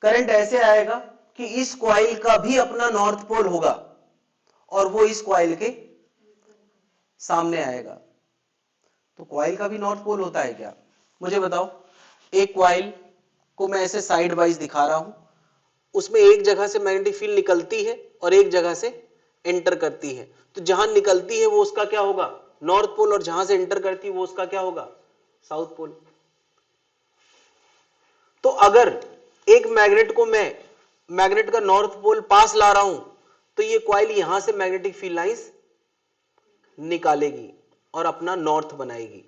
करंट ऐसे आएगा कि इस कॉइल का भी अपना नॉर्थ पोल होगा और वो इस कॉइल के सामने आएगा। तो कॉइल का भी नॉर्थ पोल होता है क्या? मुझे बताओ। एक कॉइल को मैं ऐसे साइड वाइज दिखा रहा हूं, उसमें एक जगह से मैग्नेटिक फील्ड निकलती है और एक जगह से एंटर करती है। तो जहां निकलती है वो उसका क्या होगा? नॉर्थ पोल, और जहां से एंटर करती है वो उसका क्या होगा? South pole. तो अगर एक मैग्नेट को मैं मैग्नेट का नॉर्थ पोल पास ला रहा हूं, तो ये कॉइल यहां से मैग्नेटिक फील्ड लाइंस निकालेगी और अपना नॉर्थ बनाएगी।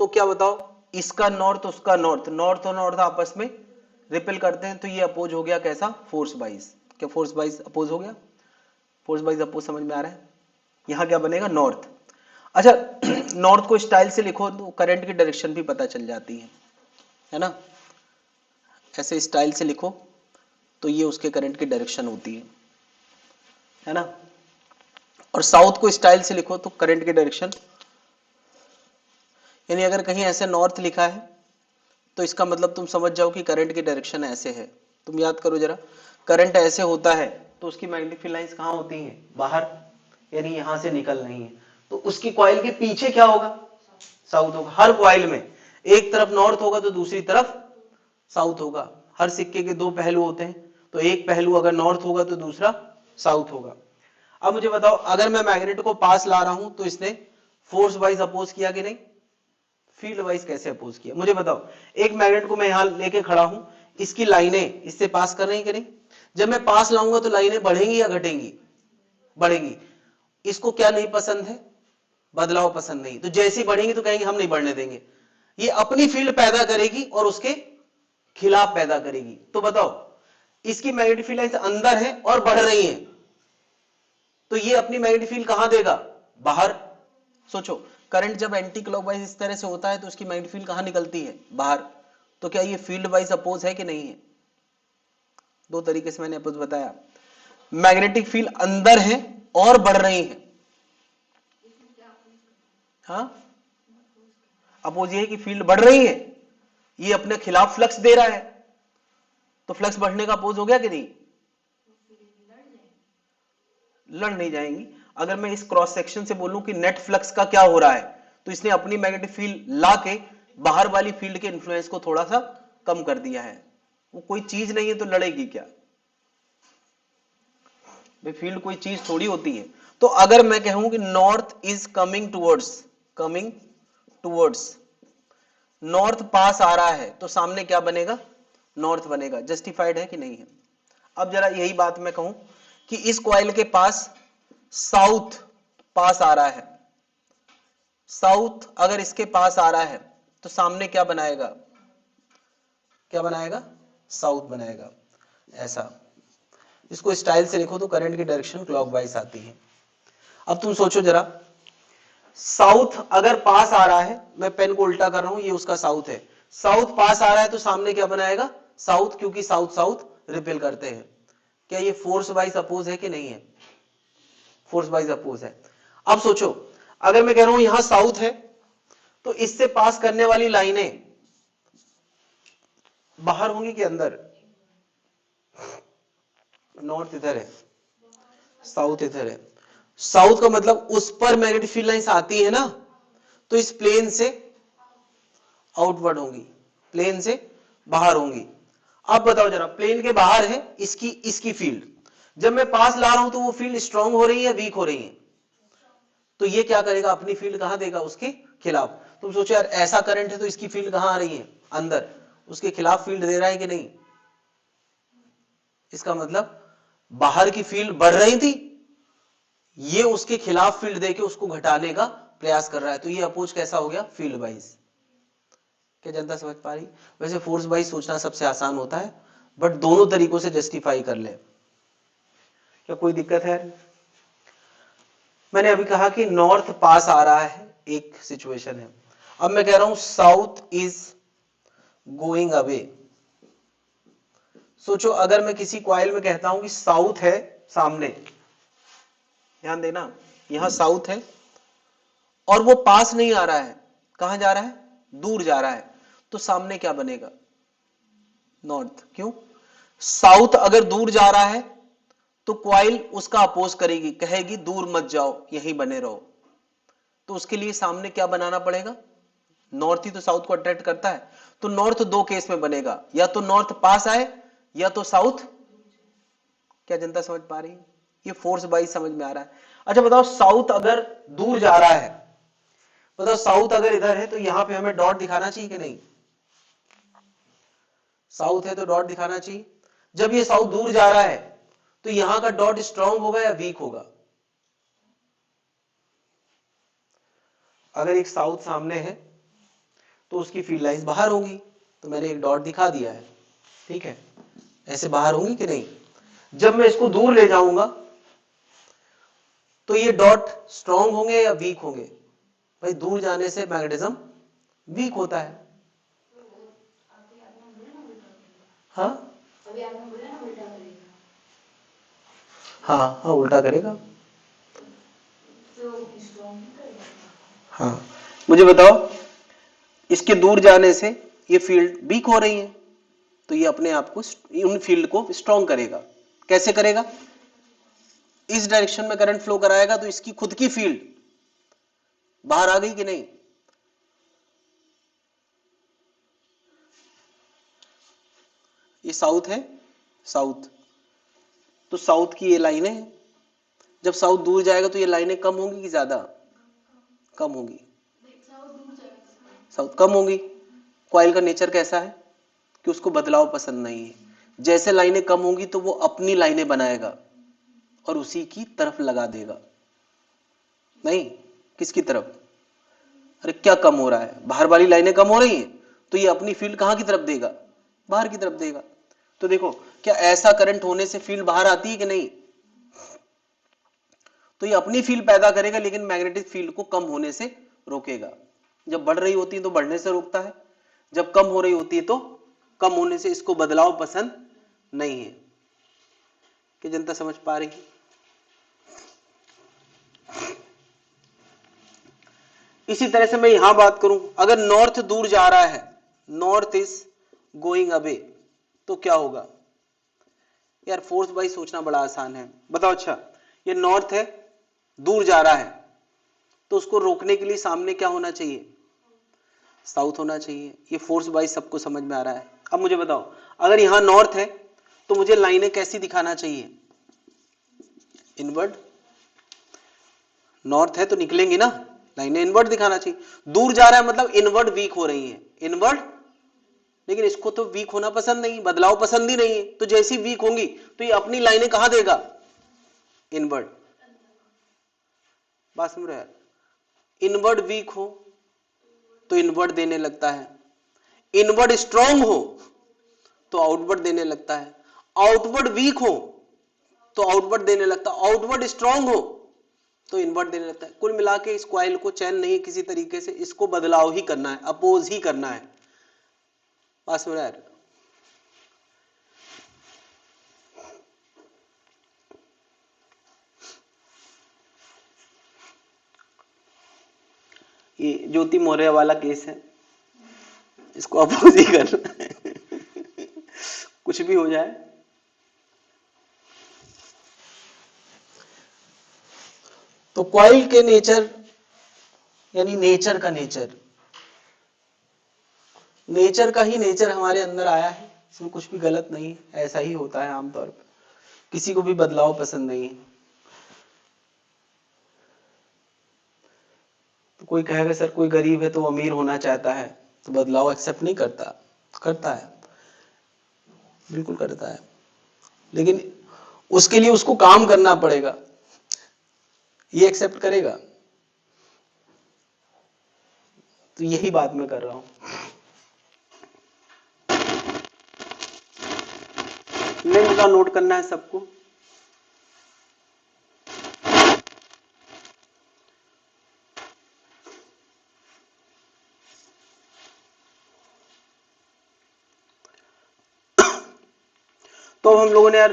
तो क्या बताओ, इसका नॉर्थ उसका नॉर्थ, नॉर्थ और नॉर्थ आपस में रिपेल करते हैं, तो ये अपोज हो गया कैसा? Force wise. क्या फोर्स वाइज अपोज हो गया? फोर्स वाइज अपोज समझ में आ रहा है? यहां क्या बनेगा? नॉर्थ। अच्छा, नॉर्थ को स्टाइल से लिखो तो करंट की डायरेक्शन भी पता चल जाती है ना? ऐसे स्टाइल से लिखो तो ये उसके करंट की डायरेक्शन होती है ना? और साउथ को स्टाइल से लिखो तो करंट की डायरेक्शन, यानी अगर कहीं ऐसे नॉर्थ लिखा है तो इसका मतलब तुम समझ जाओ कि करंट की डायरेक्शन ऐसे है। तुम याद करो जरा, करंट ऐसे होता है तो उसकी मैग्नेटिक फील्ड लाइंस कहां होती हैं? बाहर, यानी यहां से निकल रही है। तो उसकी कॉइल के पीछे क्या होगा? साउथ होगा। हर कॉइल में एक तरफ नॉर्थ होगा तो दूसरी तरफ साउथ होगा। हर सिक्के के दो पहलू होते हैं, तो एक पहलू अगर नॉर्थ होगा तो दूसरा साउथ होगा। अब मुझे बताओ, अगर मैं मैग्नेट को पास ला रहा हूं तो इसने फोर्स वाइज अपोज किया कि नहीं? फील्ड वाइज कैसे अपोज किया? मुझे बताओ। एक मैग्नेट को मैं यहां लेके खड़ा हूं, इसकी लाइनें इससे पास कर रही कि नहीं? जब मैं पास लाऊंगा तो लाइनें बढ़ेंगी या घटेंगी? बढ़ेंगी। इसको क्या नहीं पसंद है? बदलाव पसंद नहीं। तो जैसे ही बढ़ेंगी तो कहेंगे हम नहीं बढ़ने देंगे। ये अपनी फील्ड पैदा करेगी और उसके खिलाफ पैदा करेगी। तो बताओ, इसकी मैग्नेटिक फील्ड लाइंस अंदर है और बढ़ रही है, तो ये अपनी मैग्नेटिक फील्ड कहां देगा? बाहर। सोचो, करंट जब एंटी क्लॉकवाइज इस तरह से होता है तो उसकी मैग्नेटिक फील्ड कहां निकलती है? बाहर। तो क्या ये फील्ड वाइज अपोज है कि नहीं है? दो तरीके से मैंने अपोज बताया। मैग्नेटिक फील्ड अंदर है और बढ़ रही है। हाँ, अपोज ये है कि फील्ड बढ़ रही है, ये अपने खिलाफ फ्लक्स दे रहा है, तो फ्लक्स बढ़ने का अपोज हो गया कि नहीं? लड़ नहीं जाएंगी। अगर मैं इस क्रॉस सेक्शन से बोलूं कि नेट फ्लक्स का क्या हो रहा है, तो इसने अपनी मैग्नेटिक फील्ड ला के बाहर वाली फील्ड के इन्फ्लुएंस को थोड़ा सा कम कर दिया है। वो कोई चीज नहीं है तो लड़ेगी क्या? भाई फील्ड कोई चीज थोड़ी होती है। तो अगर मैं कहूं कि north is coming towards, north पास आ रहा है, तो सामने क्या बनेगा? नॉर्थ बनेगा। जस्टिफाइड है कि नहीं है? अब जरा यही बात मैं कहूं कि इस कॉइल के पास साउथ पास आ रहा है, साउथ अगर इसके पास आ रहा है तो सामने क्या बनाएगा? क्या बनाएगा? साउथ बनाएगा। ऐसा इसको स्टाइल से लिखो तो करंट की डायरेक्शन क्लॉकवाइज आती है। अब तुम सोचो जरा, साउथ अगर पास आ रहा है, मैं पेन को उल्टा कर रहा हूं, ये उसका साउथ है, साउथ पास आ रहा है तो सामने क्या बनाएगा, साउथ, क्योंकि साउथ साउथ रिपेल करते हैं। क्या ये फोर्स वाइज अपोज है कि नहीं है, फोर्स वाइज अपोज है। अब सोचो अगर मैं कह रहा हूं यहां साउथ है तो इससे पास करने वाली लाइनें बाहर होंगी कि अंदर, नॉर्थ इधर है, साउथ इधर है, साउथ का मतलब उस पर मैग्नेटिक फील्ड लाइंस आती है ना, तो इस प्लेन से आउटवर्ड होंगी, प्लेन से बाहर होंगी। अब बताओ जरा, प्लेन के बाहर है इसकी फील्ड, जब मैं पास ला रहा हूं तो वो फील्ड स्ट्रांग हो रही है या वीक हो रही है, तो ये क्या करेगा, अपनी फील्ड कहां देगा, उसके खिलाफ। तुम सोचो यार ऐसा करंट है तो इसकी फील्ड कहां आ रही है, अंदर, उसके खिलाफ फील्ड दे रहा है कि नहीं, इसका मतलब बाहर की फील्ड बढ़ रही थी, ये उसके खिलाफ फील्ड देके उसको घटाने का प्रयास कर रहा है, तो ये अपोज कैसा हो गया, फील्ड वाइज। क्या जनता समझ पा रही? वैसे फोर्स वाइज सोचना सबसे आसान होता है, बट दोनों तरीकों से जस्टिफाई कर ले। क्या कोई दिक्कत है? मैंने अभी कहा कि नॉर्थ पास आ रहा है, एक सिचुएशन है। अब मैं कह रहा हूं साउथ इज गोइंग अवे। सोचो अगर मैं किसी कॉइल में कहता हूं कि साउथ है सामने, ध्यान देना, यहां साउथ है और वो पास नहीं आ रहा है, कहां जा रहा है, दूर जा रहा है, तो सामने क्या बनेगा, नॉर्थ। क्यों, साउथ अगर दूर जा रहा है तो कॉइल उसका अपोज करेगी, कहेगी दूर मत जाओ यहीं बने रहो, तो उसके लिए सामने क्या बनाना पड़ेगा, नॉर्थ ही तो साउथ को अट्रैक्ट करता है, तो नॉर्थ दो केस में बनेगा, या तो नॉर्थ पास आए या तो साउथ। क्या जनता समझ पा रही है? ये फोर्स वाइज समझ में आ रहा है। अच्छा बताओ, साउथ अगर दूर जा रहा है, बताओ साउथ अगर इधर है तो यहां पे हमें डॉट दिखाना चाहिए कि नहीं, साउथ है तो डॉट दिखाना चाहिए। जब ये साउथ दूर जा रहा है तो यहां का डॉट स्ट्रांग होगा या वीक होगा, अगर एक साउथ सामने है तो उसकी फील्ड लाइंस बाहर होंगी, तो मैंने एक डॉट दिखा दिया है, ठीक है, ऐसे बाहर होंगी कि नहीं। जब मैं इसको दूर ले जाऊंगा तो ये डॉट स्ट्रांग होंगे या वीक होंगे, भाई दूर जाने से मैग्नेटिज्म वीक होता है। हाँ हाँ हाँ, उल्टा करेगा। हाँ, मुझे बताओ, इसके दूर जाने से ये फील्ड वीक हो रही है, तो ये अपने आप को, उन फील्ड को स्ट्रांग करेगा। कैसे करेगा, इस डायरेक्शन में करंट फ्लो कराएगा तो इसकी खुद की फील्ड बाहर आ गई कि नहीं, ये साउथ है, साउथ, तो साउथ की ये लाइनें हैं, जब साउथ दूर जाएगा तो ये लाइनें कम होंगी कि ज्यादा, कम होंगी, साउथ कम होंगी। कॉइल का नेचर कैसा है कि उसको बदलाव पसंद नहीं है, जैसे लाइनें कम होंगी तो वो अपनी लाइनें बनाएगा और उसी की तरफ लगा देगा। नहीं, किसकी तरफ, अरे क्या कम हो रहा है, बाहर वाली लाइनें कम हो रही हैं, तो ये अपनी फील्ड कहां की तरफ देगा, बाहर की तरफ देगा। तो देखो, क्या ऐसा करंट होने से फील्ड बाहर आती है कि नहीं, तो ये अपनी फील्ड पैदा करेगा लेकिन मैग्नेटिक फील्ड को कम होने से रोकेगा। जब बढ़ रही होती है तो बढ़ने से रोकता है, जब कम हो रही होती है तो कम होने से, इसको बदलाव पसंद नहीं है। क्या जनता समझ पा रही है? इसी तरह से मैं यहां बात करूं, अगर नॉर्थ दूर जा रहा है, नॉर्थ इज गोइंग अवे, तो क्या होगा यार, फोर्स वाइज सोचना बड़ा आसान है। बताओ, अच्छा ये नॉर्थ है, दूर जा रहा है, तो उसको रोकने के लिए सामने क्या होना चाहिए, साउथ होना चाहिए। ये फोर्स वाइज सबको समझ में आ रहा है। अब मुझे बताओ, अगर यहां नॉर्थ है तो मुझे लाइनें कैसी दिखाना चाहिए, इनवर्ड, नॉर्थ है तो निकलेंगी ना, लाइनें इनवर्ड दिखाना चाहिए। दूर जा रहा है मतलब इनवर्ड वीक हो रही है, इनवर्ड, लेकिन इसको तो वीक होना पसंद नहीं, बदलाव पसंद ही नहीं है, तो जैसी वीक होंगी तो ये अपनी लाइनें कहां देगा, इनवर्ड। बात समझ रहे हैं, इनवर्ड वीक हो तो इनवर्ड देने लगता है, इनवर्ड स्ट्रांग हो तो आउटवर्ड देने लगता है, आउटवर्ड वीक हो तो आउटवर्ड देने लगता है, आउटवर्ड स्ट्रांग हो तो इनवर्ट देने लगता है। कुल मिला के इस कॉइल को चैन नहीं, किसी तरीके से इसको बदलाव ही करना है, अपोज ही करना है। पास हो रहा है। ये ज्योति मौर्य वाला केस है, इसको अपोज ही करना है कुछ भी हो जाए। तो कॉइल के नेचर यानी नेचर का नेचर, नेचर का ही नेचर हमारे अंदर आया है, इसमें कुछ भी गलत नहीं है, ऐसा ही होता है आमतौर पर, किसी को भी बदलाव पसंद नहीं है। तो कोई कहेगा सर कोई गरीब है तो अमीर होना चाहता है तो बदलाव एक्सेप्ट नहीं करता, करता है, बिल्कुल करता है, लेकिन उसके लिए उसको काम करना पड़ेगा, ये एक्सेप्ट करेगा। तो यही बात मैं कर रहा हूं। लेंथ का नोट करना है सबको। तो हम लोगों ने यार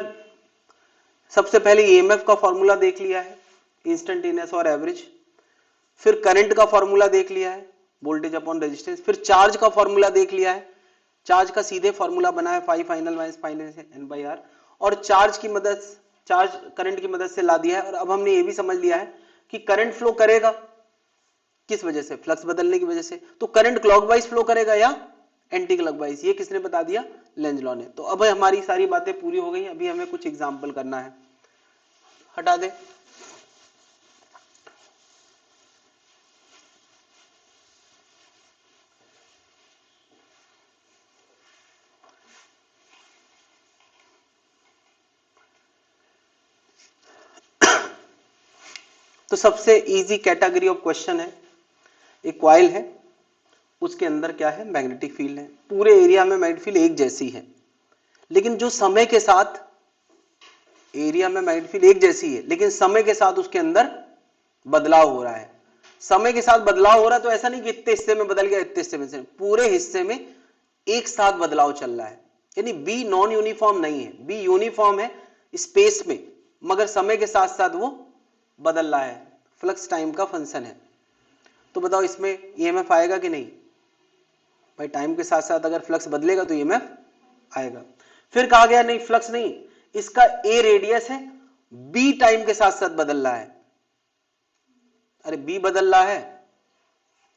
सबसे पहले ईएमएफ का फॉर्मूला देख लिया है, इंस्टेंटेनियस और एवरेज, फिर करंट का फॉर्मूला देख लिया है, वोल्टेज अपॉन रेजिस्टेंस, फिर चार्ज का फॉर्मूला देख लिया है, चार्ज का सीधे फॉर्मूला बना है फाई फाइनल माइनस फाइनल से एन बाई आर, और चार्ज करंट की मदद से ला दिया है। और अब हमने ये भी समझ लिया है कि करंट फ्लो करेगा किस वजह से, फ्लक्स बदलने की वजह से। तो करंट क्लॉकवाइज फ्लो करेगा या एंटी क्लॉकवाइज, ये किसने बता दिया, लेंज लॉ ने। तो अब हमारी सारी बातें पूरी हो गई, अभी हमें कुछ एग्जांपल करना है। हटा दे। तो सबसे इजी कैटेगरी ऑफ क्वेश्चन है, एक कॉइल है, उसके अंदर क्या है, मैग्नेटिक फील्ड है, पूरे एरिया में मैग्नेटिक फील्ड एक जैसी है, लेकिन जो समय के साथ, एरिया में मैग्नेटिक फील्ड एक जैसी है लेकिन समय के साथ उसके अंदर बदलाव हो रहा है। समय के साथ बदलाव हो रहा है तो ऐसा नहीं कि इतने हिस्से में बदल गया, इतने हिस्से में, पूरे हिस्से में एक साथ बदलाव चल रहा है। यानी बी नॉन यूनिफॉर्म नहीं है, बी यूनिफॉर्म है स्पेस में, मगर समय के साथ साथ वो बदल रहा है, फ्लक्स टाइम का फंक्शन है। तो बताओ इसमें ईएमएफ आएगा कि नहीं भाई, टाइम के साथ साथ अगर फ्लक्स बदलेगा तो ईएमएफ आएगा। फिर कहा गया नहीं फ्लक्स नहीं, इसका ए रेडियस है, बी टाइम के साथ साथ बदल रहा है। अरे बी बदल रहा है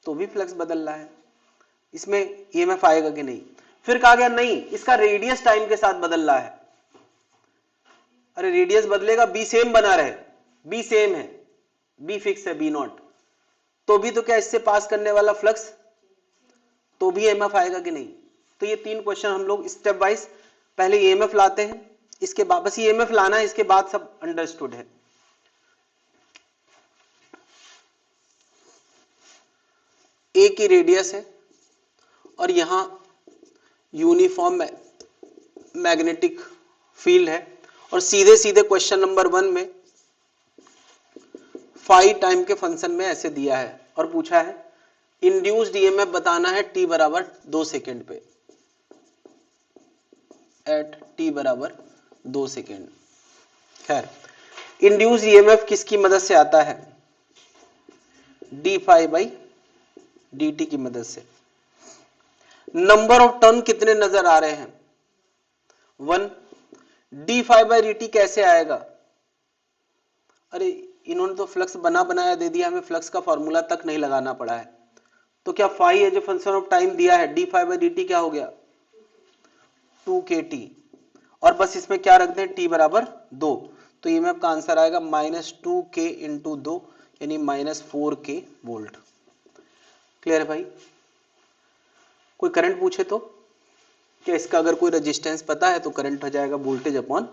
तो भी फ्लक्स बदल रहा है, इसमें ईएमएफ आएगा कि नहीं। फिर कहा गया नहीं इसका रेडियस टाइम के साथ बदल रहा है। अरे रेडियस बदलेगा बी सेम बना रहे, बी सेम है, बी फिक्स है, बी नॉट, तो भी तो क्या इससे पास करने वाला फ्लक्स, तो भी ईएमएफ आएगा कि नहीं। तो ये तीन क्वेश्चन हम लोग स्टेप वाइज पहले ईएमएफ लाते हैं, इसके बाद बस ईएमएफ लाना है, इसके बाद सब अंडरस्टूड है। ए की रेडियस है और यहां यूनिफॉर्म मैग्नेटिक फील्ड है, और सीधे सीधे क्वेश्चन नंबर 1 में फाई टाइम के फंक्शन में ऐसे दिया है और पूछा है इंड्यूस्ड ईएमएफ बताना है t बराबर 2 सेकेंड पे, एट t बराबर 2 सेकेंड। खैर इंड्यूस्ड ईएमएफ किसकी मदद से आता है, D phi by D T की मदद से। नंबर ऑफ टर्न कितने नजर आ रहे हैं, 1। D phi by D T कैसे आएगा, अरे इन्होंने तो फ्लक्स बना बनाया दे दिया, हमें फ्लक्स का फॉर्मूला तक नहीं लगाना पड़ा है। तो क्या फाई है जो फंक्शन ऑफ टाइम दिया है, D phi by D T क्या हो गया 2kT, और बस इसमें क्या रख दें t बराबर 2, तो ये में आपका आंसर आएगा -2k इंटू 2 यानी -4k वोल्ट। क्लियर है भाई। कोई करंट पूछे तो क्या इसका अगर कोई रेजिस्टेंस पता है तो करंट हो जाएगा वोल्टेज अपॉन,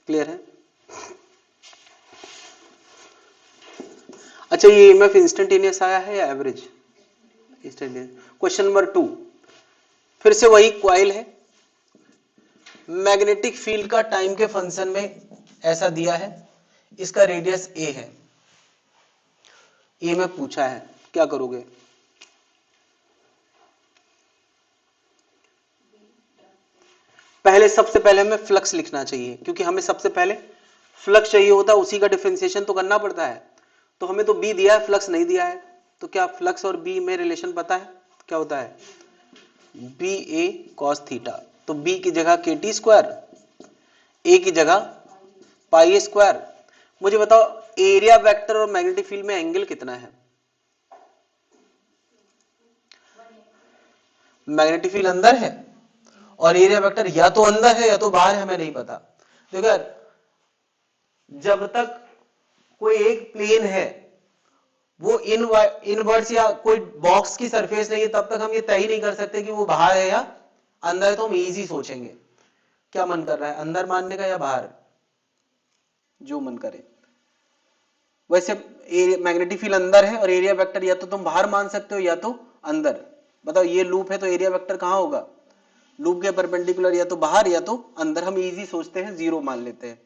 क्लियर है। अच्छा ये ईएमएफ इंस्टेंटेनियस आया है या एवरेज, इंस्टेंटेनियस। क्वेश्चन नंबर 2 फिर से वही कॉइल है, मैग्नेटिक फील्ड का टाइम के फंक्शन में ऐसा दिया है, इसका रेडियस a है, ईएमएफ पूछा है, क्या करोगे। पहले सबसे पहले हमें फ्लक्स लिखना चाहिए, क्योंकि हमें सबसे पहले फ्लक्स चाहिए होता है, उसी का डिफरेंशिएशन तो करना पड़ता है। तो हमें तो बी दिया है, फ्लक्स नहीं दिया है, तो क्या फ्लक्स और बी में रिलेशन पता है? क्या होता है? बी ए कॉस थीटा। तो बी की जगह के टी स्क्वायर, ए की जगह पाई स्क्वायर। मुझे बताओ एरिया वेक्टर और मैग्नेटिक फील्ड में एंगल कितना है? मैग्नेटिक फील्ड अंदर है और एरिया वेक्टर या तो अंदर है या तो बाहर है, हमें नहीं पता। तो अगर जब तक कोई एक प्लेन है वो इनवर्स या कोई बॉक्स की सरफेस नहीं है, तब तक हम ये तय ही नहीं कर सकते कि वो बाहर है या अंदर है। तो हम इजी सोचेंगे। क्या मन कर रहा है, अंदर मानने का या बाहर? जो मन करे। वैसे मैग्नेटिक फील्ड अंदर है और एरिया वेक्टर या तो तुम बाहर मान सकते हो या तो अंदर। बताओ ये लूप है तो एरिया वेक्टर कहां होगा? लूप के परपेंडिकुलर या तो बाहर या तो अंदर। हम इजी सोचते हैं, जीरो मान लेते हैं।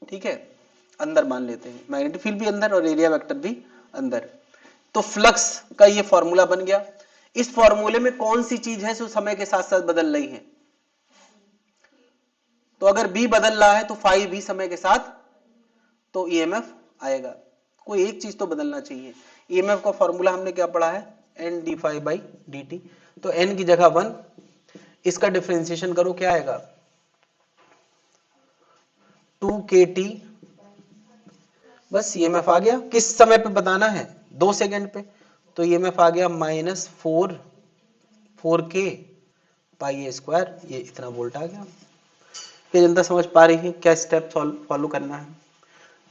ठीक है, अंदर मान लेते हैं। मैग्नेटिक फील्ड भी अंदर और एरिया वेक्टर भी अंदर। तो फ्लक्स का ये फॉर्मूला बन गया। इस फॉर्मूले में कौन सी चीज है जो समय के साथ साथ बदल रही है? तो अगर बी बदल रहा है तो फाई भी समय के साथ, तो ईएमएफ आएगा। कोई एक चीज तो बदलना चाहिए। ईएमएफ का फॉर्मूला हमने क्या पढ़ा है? N D phi by D T. तो एन की जगह 1, इसका डिफरेंशिएशन करो, क्या आएगा? 2 kT। बस ईएमएफ आ गया। किस समय पे बताना है? 2 सेकंड पे। तो ईएमएफ आ गया -4 पाई ए स्क्वायर। ये इतना वोल्ट आ गया। फिर जनता समझ पा रही है क्या स्टेप फॉलो करना है?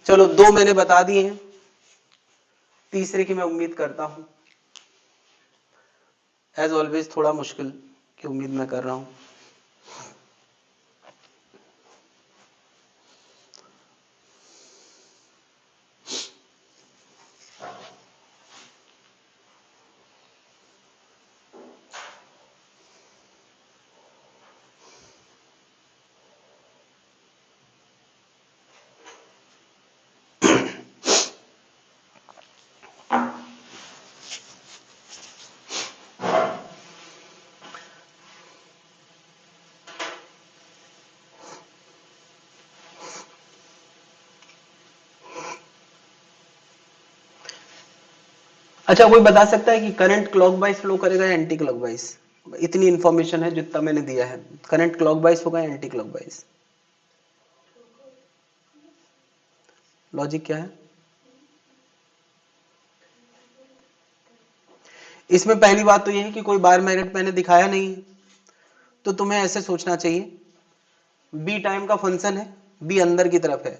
चलो 2 मैंने बता दिए हैं, तीसरे की मैं उम्मीद करता हूं। एज ऑलवेज थोड़ा मुश्किल की उम्मीद मैं कर रहा हूं। अच्छा, कोई बता सकता है कि करंट क्लॉकवाइज फ्लो करेगा या एंटी क्लॉकवाइज? इतनी इंफॉर्मेशन है जितना मैंने दिया है। करंट क्लॉकवाइज होगा या एंटी क्लॉकवाइज? लॉजिक क्या है इसमें? पहली बात तो यह है कि कोई बार मैग्नेट मैंने दिखाया नहीं है, तो तुम्हें ऐसे सोचना चाहिए, बी टाइम का फंक्शन है, बी अंदर की तरफ है।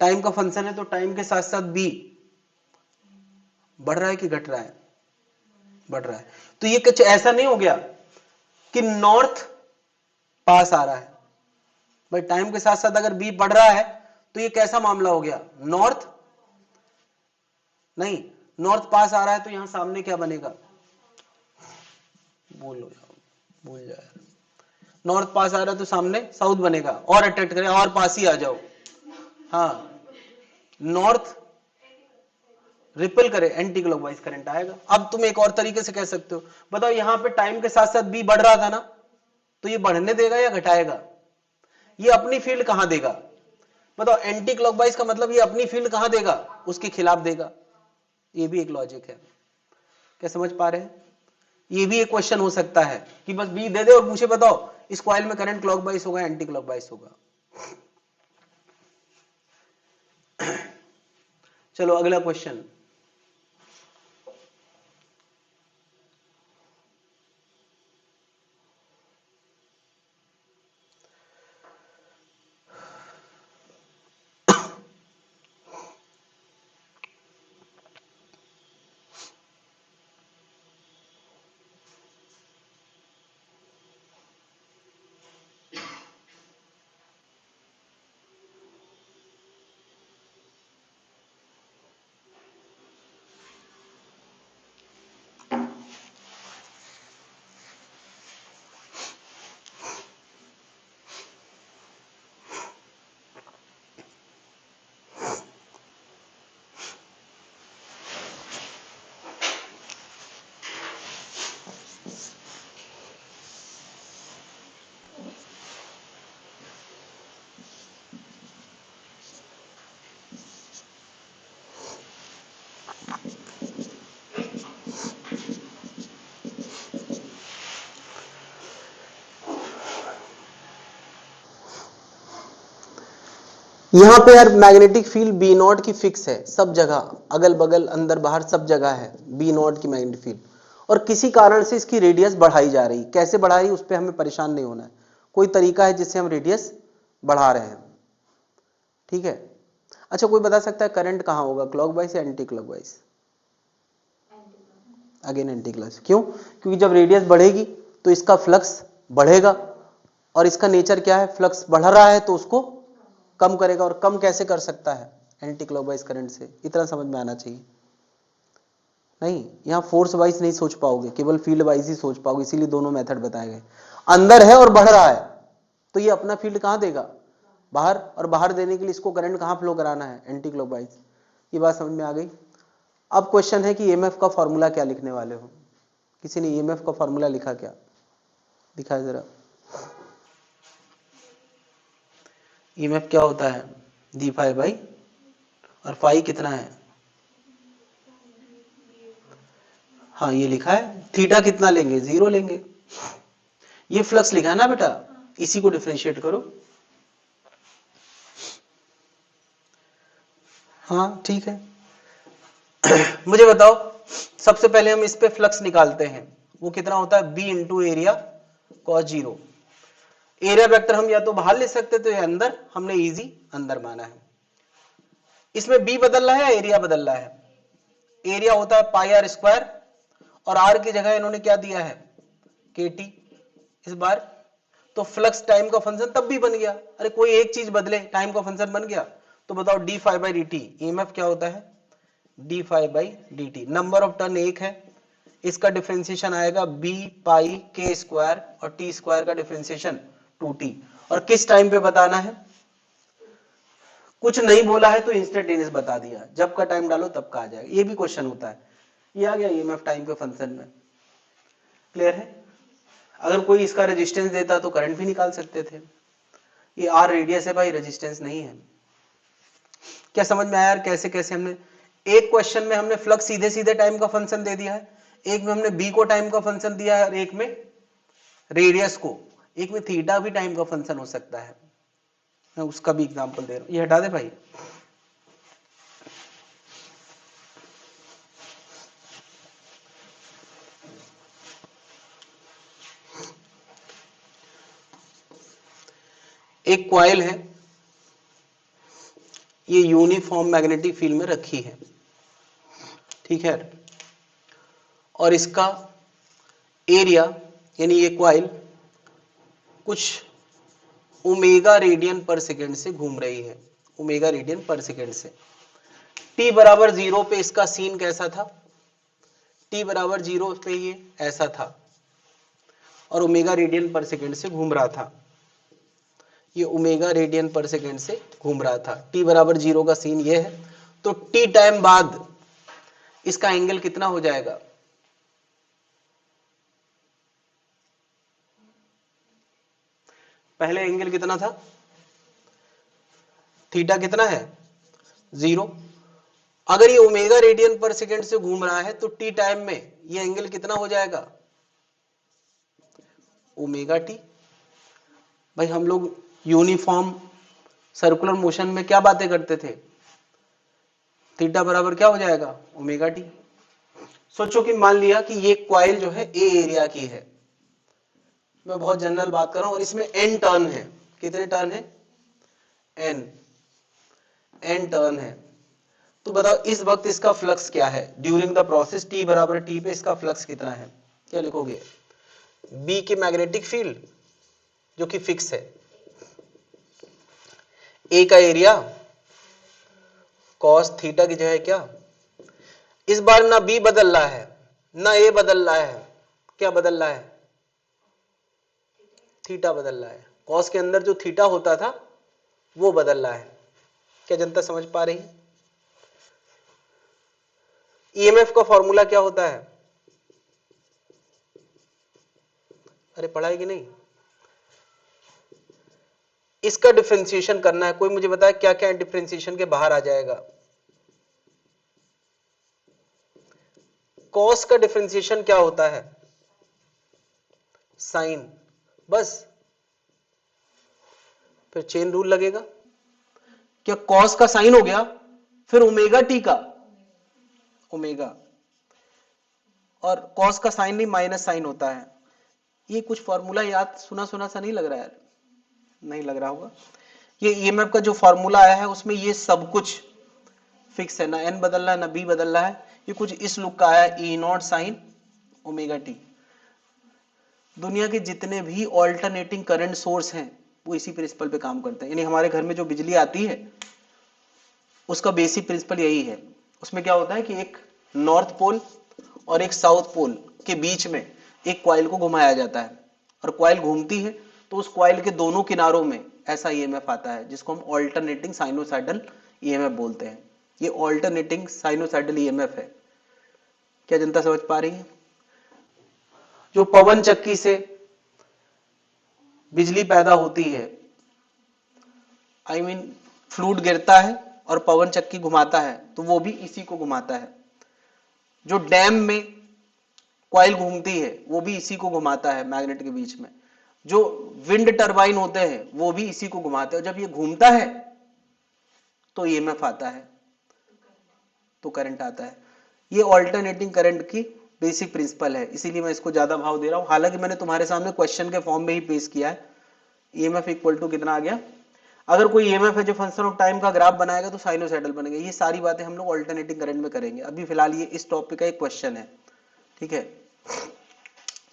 टाइम का फंक्शन है तो टाइम के साथ साथ बी बढ़ रहा है कि घट रहा है? बढ़ रहा है। तो ये कुछ ऐसा नहीं हो गया कि नॉर्थ पास आ रहा है भाई, टाइम के साथ साथ अगर बी बढ़ रहा है तो ये कैसा मामला हो गया? नॉर्थ नहीं, नॉर्थ पास आ रहा है तो यहां सामने क्या बनेगा? बोलो यार, भूल जाए। नॉर्थ पास आ रहा है तो सामने साउथ बनेगा। और अट्रैक्ट करें और पास ही आ जाओ। हाँ, नॉर्थ रिपल करे, एंटी क्लॉकवाइज करंट आएगा। अब तुम एक और तरीके से कह सकते हो, बताओ यहां पे टाइम के साथ साथ बी बढ़ रहा था ना, तो ये बढ़ने देगा या घटाएगा? ये अपनी फील्ड कहां देगा? बताओ, एंटी क्लॉकवाइज का मतलब ये अपनी फील्ड कहां देगा? उसके खिलाफ देगा। ये भी एक लॉजिक है। क्या समझ पा रहे हैं? ये भी एक क्वेश्चन हो सकता है कि बस बी दे दे और मुझे बताओ इस कॉइल में करंट क्लॉकवाइज होगा एंटी क्लॉकवाइज होगा। चलो अगला क्वेश्चन। यहां पे यार मैग्नेटिक फील्ड बी नॉट की फिक्स है, सब जगह, अगल बगल अंदर बाहर सब जगह है बी नॉट की मैग्नेटिक फील्ड, और किसी कारण से इसकी रेडियस बढ़ाई जा रही, कैसे बढ़ा रही उस पर हमें परेशान नहीं होना है, कोई तरीका है जिससे हम रेडियस बढ़ा रहे हैं, ठीक है। अच्छा, कोई बता सकता है करंट कहां होगा, क्लॉकवाइज या anti clockwise? Again anti clockwise. क्यों? क्योंकि जब रेडियस बढ़ेगी तो इसका फ्लक्स बढ़ेगा, और इसका नेचर क्या है, फ्लक्स बढ़ रहा है तो उसको कम करेगा, और कम कैसे कर सकता है, एंटी क्लॉकवाइज करंट से। इतना समझ में आना चाहिए। नहीं, यहां फोर्स वाइज नहीं सोच पाओगे, केवल फील्ड वाइज ही सोच पाओगे, इसीलिए दोनों मेथड बताए गए। अंदर है और बढ़ रहा है तो ये अपना फील्ड कहां देगा, बाहर, और बाहर देने के लिए इसको करंट कहां फ्लो कराना है, एंटी क्लॉकवाइज। ये बात समझ में आ गई। अब क्वेश्चन है कि ईएमएफ का फॉर्मूला क्या लिखने वाले हो, किसी ने ईएमएफ का फॉर्मूला लिखा क्या, दिखाए जरा। ईएमएफ क्या होता है, डी फाई बाई, और फाई कितना है, हाँ ये लिखा है। थीटा कितना लेंगे, 0 लेंगे। ये फ्लक्स लिखा है ना बेटा, इसी को डिफरेंशिएट करो। हाँ ठीक है। मुझे बताओ, सबसे पहले हम इस पे फ्लक्स निकालते हैं, वो कितना होता है, B into area cos 0। Area vector हम या तो बाहर ले सकते थे या अंदर, हमने इजी अंदर माना है। इसमें बी बदल रहा है, एरिया बदल रहा है। एरिया होता है पाई आर स्क्वायर, और आर की जगह इन्होंने क्या दिया है, के टी इस बार। तो फ्लक्स टाइम का फंक्शन तब भी बन गया, अरे कोई एक चीज बदले टाइम का फंक्शन बन गया। तो बताओ D phi by D T, EMF क्या होता है, D phi by D T. Number of turn 1 है, इसका डिफरेंशिएशन आएगा बी पाई के स्क्वायर, और टी स्क्वायर का डिफरेंशिएशन 2t। और किस टाइम पे बताना है, कुछ नहीं बोला है तो इंस्टेंटेनियस बता दिया, जब का टाइम डालो तब का आ जाएगा। ये भी क्वेश्चन होता है, ये आ गया ईएमएफ टाइम के फंक्शन में। क्लियर है? अगर कोई इसका रेजिस्टेंस देता तो करंट भी निकाल सकते थे। ये आर रेडियस है भाई, रेजिस्टेंस नहीं है। क्या समझ में आया यार, कैसे कैसे हमने एक क्वेश्चन में हमने फ्लक्स सीधे सीधे टाइम का फंक्शन दे दिया है, एक में हमने बी को टाइम का फंक्शन दिया है, और एक में रेडियस को, एक में थीटा भी टाइम का फंक्शन हो सकता है। मैं उसका भी एग्जांपल दे रहा हूं, ये हटा दे भाई। एक कॉइल है, ये यूनिफॉर्म मैग्नेटिक फील्ड में रखी है, ठीक है, और इसका एरिया यानी ये कॉइल कुछ ओमेगा रेडियन पर सेकेंड से घूम रही है, ओमेगा रेडियन पर सेकेंड से। टी बराबर 0 पे इसका सीन कैसा था, टी बराबर 0 पे ये ऐसा था, और ओमेगा रेडियन पर सेकेंड से घूम रहा था, ये ओमेगा रेडियन पर सेकेंड से घूम रहा था। टी बराबर 0 का सीन ये है, तो टी टाइम बाद इसका एंगल कितना हो जाएगा, पहले एंगल कितना था, थीटा कितना है, 0। अगर ये ओमेगा रेडियन पर सेकेंड से घूम रहा है तो टी टाइम में ये एंगल कितना हो जाएगा, ओमेगा टी। भाई हम लोग यूनिफॉर्म सर्कुलर मोशन में क्या बातें करते थे, थीटा बराबर क्या हो जाएगा, ओमेगा टी। सोचो कि मान लिया कि ये कॉइल जो है ए एरिया की है, मैं बहुत जनरल बात कर रहा हूं, और इसमें एन टर्न है, कितने टर्न है, एन, एन टर्न है। तो बताओ इस वक्त इसका फ्लक्स क्या है, ड्यूरिंग द प्रोसेस टी बराबर टी पे इसका फ्लक्स कितना है, क्या लिखोगे, बी की मैग्नेटिक फील्ड जो कि फिक्स है, ए का एरिया कॉस थीटा की जगह क्या, इस बार ना बी बदल रहा है ना ए बदल रहा है, क्या बदल रहा है, थीटा बदल रहा है। कॉस के अंदर जो थीटा होता था वो बदल रहा है। क्या जनता समझ पा रही, ईएमएफ का फॉर्मूला क्या होता है, अरे पढ़ाई कि नहीं, इसका डिफरेंशिएशन करना है। कोई मुझे बताए क्या क्या डिफरेंशिएशन के बाहर आ जाएगा, कॉस का डिफरेंशिएशन क्या होता है, साइन, बस, फिर चेन रूल लगेगा। क्या कॉस का साइन हो गया, फिर ओमेगा टी का ओमेगा, और कॉस का साइन नहीं माइनस साइन होता है। ये कुछ फॉर्मूला याद सुना सुना सा नहीं लग रहा है? नहीं लग रहा होगा। ये ईएमएफ का जो फॉर्मूला आया है उसमें ये सब कुछ फिक्स है, ना एन बदल रहा है ना बी बदल रहा है। ये कुछ इस लुक का आया है, ई नॉट साइन ओमेगा टी। दुनिया के जितने भी ऑल्टरनेटिंग करंट सोर्स हैं वो इसी प्रिंसिपल पे काम करते हैं। यानी हमारे घर में जो बिजली आती है उसका बेसिक प्रिंसिपल यही है। उसमें क्या होता है कि एक नॉर्थ पोल और एक साउथ पोल के बीच में एक कॉइल को घुमाया जाता है, और कॉइल घूमती है तो उस कॉइल के दोनों किनारों में ऐसा ईएमएफ आता है जिसको हम ऑल्टरनेटिंग साइनोसाइडल ईएमएफ बोलते हैं। ये ऑल्टरनेटिंग साइनोसाइडल ईएमएफ है। क्या जनता समझ पा रही है? जो पवन चक्की से बिजली पैदा होती है, आई मीन फ्लूइड गिरता है और पवन चक्की घुमाता है तो वो भी इसी को घुमाता है। जो डैम में कॉइल घूमती है वो भी इसी को घुमाता है मैग्नेट के बीच में। जो विंड टरबाइन होते हैं वो भी इसी को घुमाते हैं, और जब ये घूमता है तो ईएमएफ आता है, तो करंट आता है। ये ऑल्टरनेटिंग करंट की बेसिक प्रिंसिपल है, इसीलिए मैं इसको ज्यादा भाव दे रहा हूं। हालांकि मैंने तुम्हारे सामने क्वेश्चन के फॉर्म में ही पेश किया है। ईएमएफ इक्वल टू कितना आ गया? अगर कोई ईएमएफ है जो फंक्शन ऑफ टाइम का ग्राफ बनाएगा तो साइनोसाइडल बनेगा। ये सारी बातें हम लोग ऑल्टरनेटिंग करंट में करेंगे। अभी फिलहाल ये इस टॉपिक का एक क्वेश्चन है, ठीक है।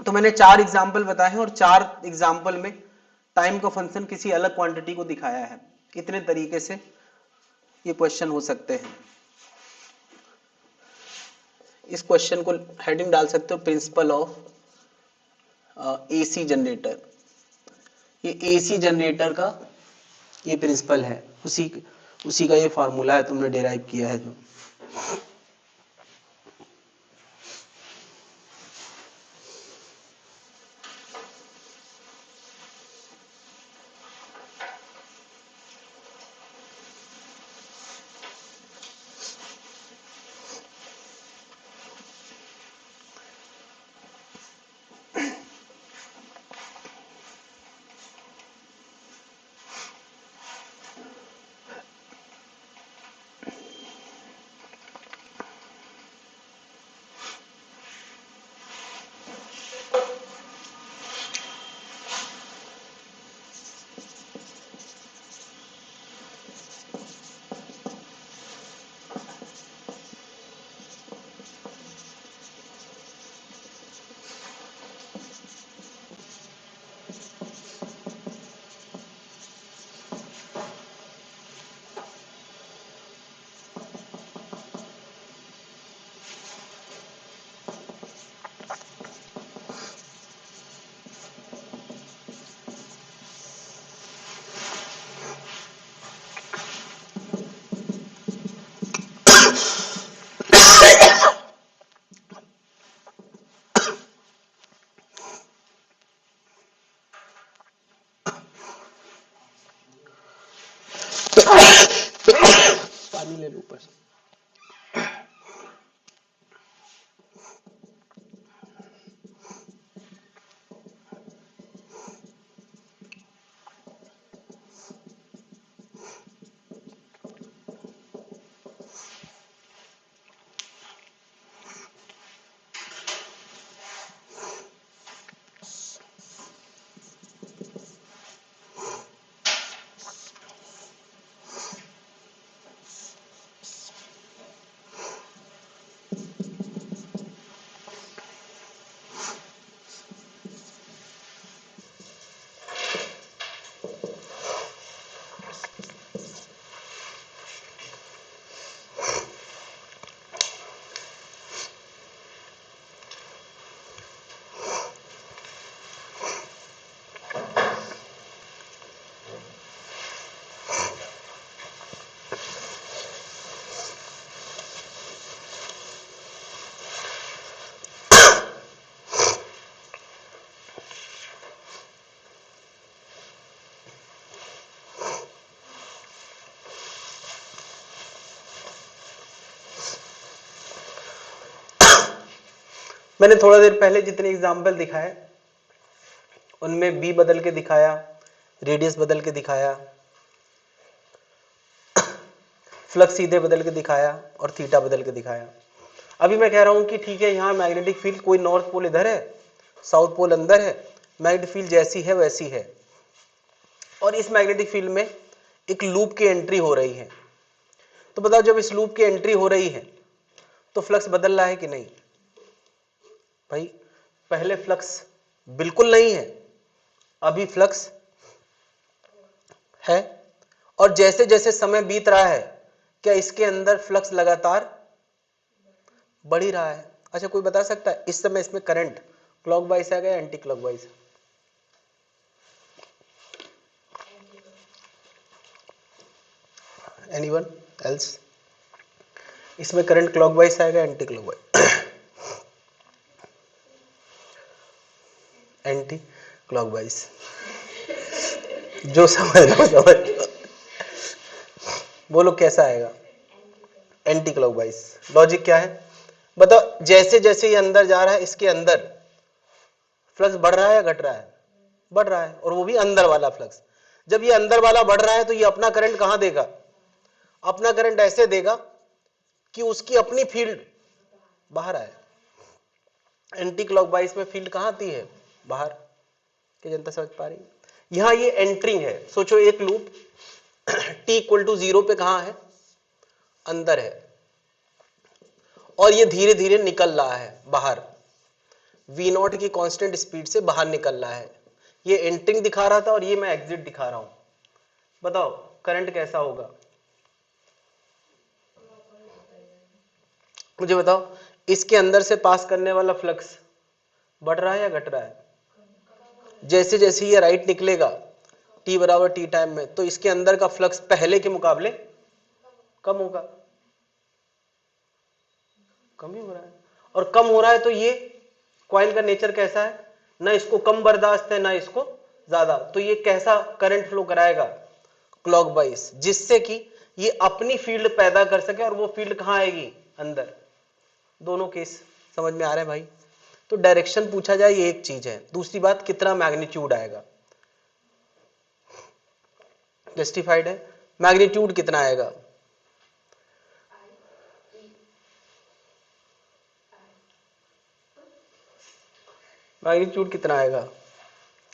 तो मैंने 4 एग्जाम्पल बताए हैं, और 4 एग्जाम्पल में टाइम का फंक्शन किसी अलग क्वांटिटी को दिखाया है। इतने तरीके से ये क्वेश्चन हो सकते हैं। इस क्वेश्चन को हेडिंग डाल सकते हो प्रिंसिपल ऑफ एसी जनरेटर। ये एसी जनरेटर का ये प्रिंसिपल है, उसी का ये फॉर्मूला है, तुमने डिराइव किया है जो। पानी ले लो ऊपर से। मैंने थोड़ा देर पहले जितने एग्जाम्पल दिखाए उनमें बी बदल के दिखाया, रेडियस बदल के दिखाया, फ्लक्स सीधे बदल के दिखाया और थीटा बदल के दिखाया। अभी मैं कह रहा हूं कि ठीक है, यहाँ मैग्नेटिक फील्ड, कोई नॉर्थ पोल इधर है, साउथ पोल अंदर है, मैग्नेटिक फील्ड जैसी है वैसी है, और इस मैग्नेटिक फील्ड में एक लूप की एंट्री हो रही है। तो बताओ, जब इस लूप की एंट्री हो रही है तो फ्लक्स बदल रहा है कि नहीं? भाई पहले फ्लक्स बिल्कुल नहीं है, अभी फ्लक्स है, और जैसे जैसे समय बीत रहा है क्या इसके अंदर फ्लक्स लगातार बढ़ ही रहा है? अच्छा, कोई बता सकता है इस समय इसमें करंट क्लॉकवाइज आएगा या एंटी क्लॉकवाइज? Anyone else? इसमें करंट क्लॉकवाइज आएगा एंटी क्लॉकवाइज? Anti clockwise. जो समझ लो समझ लो। बोलो कैसा आएगा? Anti clockwise. लॉजिक क्या है बताओ? जैसे जैसे ये अंदर जा रहा है इसके अंदर फ्लक्स बढ़ रहा है या घट रहा है? बढ़ रहा है, और वो भी अंदर वाला फ्लक्स। जब ये अंदर वाला बढ़ रहा है तो ये अपना करंट कहां देगा? अपना करंट ऐसे देगा कि उसकी अपनी फील्ड बाहर आए। एंटी क्लॉकवाइज में फील्ड कहां आती है? बाहर। क्या जनता समझ पा रही? यहां ये एंट्रिंग है। सोचो एक लूप t इक्वल टू 0 पे कहां है? अंदर है, और ये धीरे धीरे निकल रहा है बाहर, v0 की कांस्टेंट स्पीड से बाहर निकल रहा है। ये एंट्रिंग दिखा रहा था और ये मैं एग्जिट दिखा रहा हूं। बताओ करंट कैसा होगा? मुझे बताओ, इसके अंदर से पास करने वाला फ्लक्स बढ़ रहा है या घट रहा है? जैसे जैसे ये राइट निकलेगा t बराबर t टाइम में, तो इसके अंदर का फ्लक्स पहले के मुकाबले कम होगा। कम ही हो रहा है, और कम हो रहा है तो ये कॉइल का नेचर कैसा है? ना इसको कम बर्दाश्त है ना इसको ज्यादा, तो ये कैसा करंट फ्लो कराएगा? क्लॉकवाइज, जिससे कि ये अपनी फील्ड पैदा कर सके, और वो फील्ड कहां आएगी? अंदर। दोनों केस समझ में आ रहे हैं भाई? तो डायरेक्शन पूछा जाए ये एक चीज है, दूसरी बात कितना मैग्नीट्यूड आएगा। जस्टिफाइड है? मैग्नीट्यूड कितना आएगा? मैग्नीट्यूड कितना आएगा?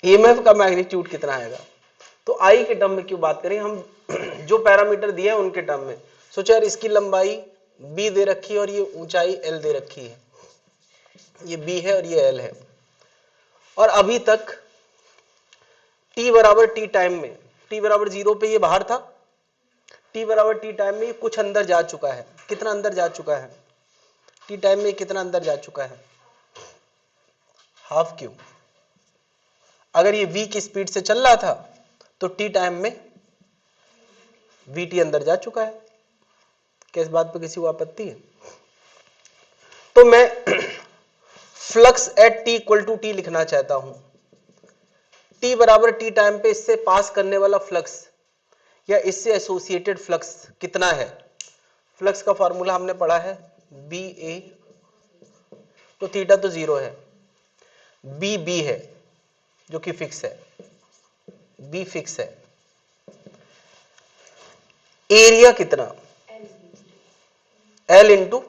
ईएमएफ का मैग्नीट्यूड कितना आएगा? तो आई के टर्म में क्यों बात करें हम? जो पैरामीटर दिए हैं उनके टर्म में सोचो यार, इसकी लंबाई b दे रखी है और ये ऊंचाई l दे रखी है, ये b है और ये l है, और अभी तक t बराबर t टाइम में, t बराबर 0 पे ये बाहर था, t बराबर t टाइम में ये कुछ अंदर जा चुका है। कितना अंदर जा चुका है? t टाइम में कितना अंदर जा चुका है? हाफ क्यों? अगर ये v की स्पीड से चल रहा था तो t टाइम में vt अंदर जा चुका है। किस बात पे किसी को आपत्ति है? तो मैं flux at t equal to T लिखना चाहता हूं। t बराबर t टाइम पे इससे पास करने वाला फ्लक्स या इससे एसोसिएटेड फ्लक्स कितना है? फ्लक्स का फॉर्मूला हमने पढ़ा है बी ए, तो थीटा तो 0 है, बी बी है जो कि फिक्स है, बी फिक्स है। एरिया कितना? एल इंटू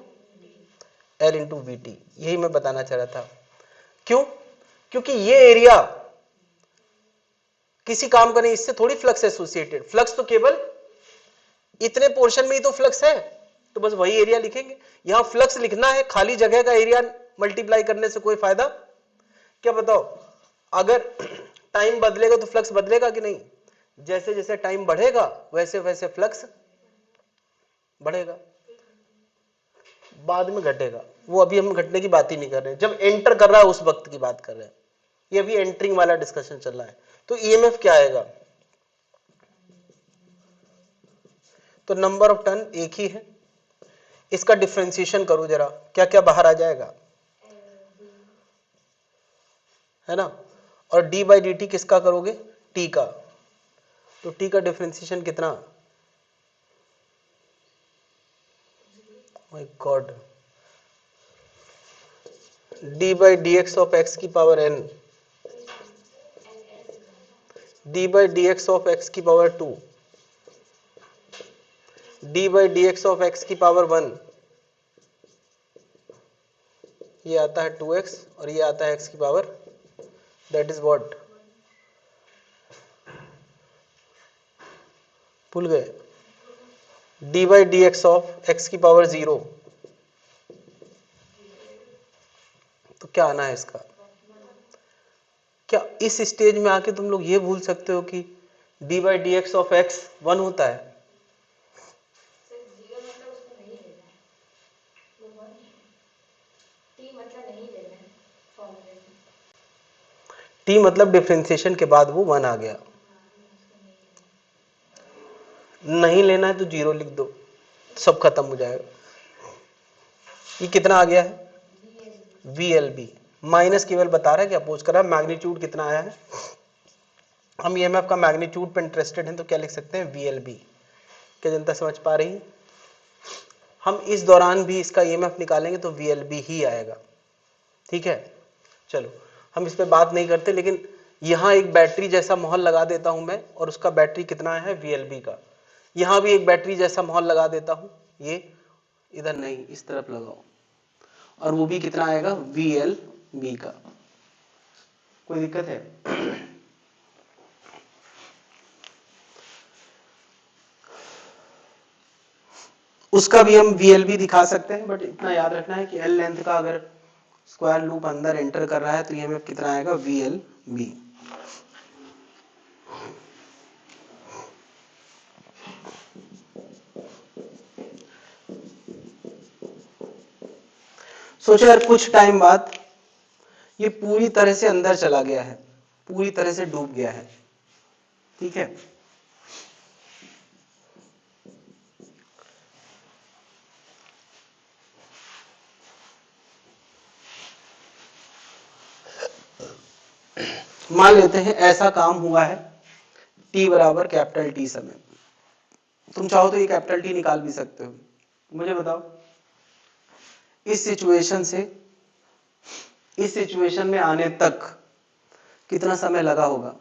वी टी, यही मैं बताना चाह रहा था। क्यों? क्योंकि ये एरिया किसी काम का नहीं, इससे थोड़ी फ्लक्स एसोसिएटेड। फ्लक्स तो केवल इतने पोर्शन में ही तो फ्लक्स है, तो बस वही एरिया लिखेंगे। यहां फ्लक्स लिखना है, खाली जगह का एरिया मल्टीप्लाई करने से कोई फायदा? क्या बताओ, अगर टाइम बदलेगा तो फ्लक्स बदलेगा कि नहीं? जैसे जैसे टाइम बढ़ेगा वैसे वैसे फ्लक्स बढ़ेगा, बाद में घटेगा। वो अभी हम घटने की बात ही नहीं कर रहे हैं, जब एंटर कर रहा है उस वक्त की बात कर रहे हैं। ये अभी एंटरिंग वाला डिस्कशन चल रहा है। तो ईएमएफ क्या आएगा? तो नंबर ऑफ टर्न एक ही है, इसका डिफरेंशिएशन करो जरा, क्या क्या बाहर आ जाएगा, है ना? और d बाई डी टी किसका करोगे? t का। तो t का डिफरेंशिएशन कितना? My god, d by D X of X की power n, d by D X of X की power 2, D by D X of X की पावर 1, ये आता है 2x और ये आता है x की पावर, दैट इज व्हाट, भूल गए, D by D X of X की पावर 0, तो क्या आना है इसका? क्या इस स्टेज में आके तुम लोग ये भूल सकते हो कि D by D X of x 1 होता है? टी मतलब डिफरेंशिएशन के बाद वो 1 आ गया, नहीं लेना है तो 0 लिख दो, सब खत्म हो जाएगा। ये कितना आ गया है? VLB, माइनस केवल बता रहा है कि अपोज कर रहा है, मैग्नीट्यूड कितना आया है। हम ईएमएफ का मैग्नीट्यूड पे इंटरेस्टेड हैं तो क्या लिख सकते हैं? VLB। क्या जनता समझ पा रही है? हम इस दौरान भी इसका ईएमएफ निकालेंगे तो VLB ही आएगा, ठीक है। चलो हम इस पे बात नहीं करते, लेकिन यहाँ एक बैटरी जैसा माहौल लगा देता हूं मैं, और उसका बैटरी कितना है? VLB का। यहाँ भी एक बैटरी जैसा माहौल लगा देता हूं, ये इधर नहीं, इस तरफ लगाओ, और वो भी कितना आएगा? VLB का। कोई दिक्कत है? उसका भी हम VLB दिखा सकते हैं, बट इतना याद रखना है कि L लेंथ का अगर स्क्वायर लूप अंदर एंटर कर रहा है तो ये कितना आएगा? VLB। सोचो यार, कुछ टाइम बाद ये पूरी तरह से अंदर चला गया है, पूरी तरह से डूब गया है, ठीक है। मान लेते हैं ऐसा काम हुआ है T बराबर कैपिटल T समय। तुम चाहो तो ये कैपिटल T निकाल भी सकते हो। मुझे बताओ, इस सिचुएशन में आने तक कितना समय लगा होगा?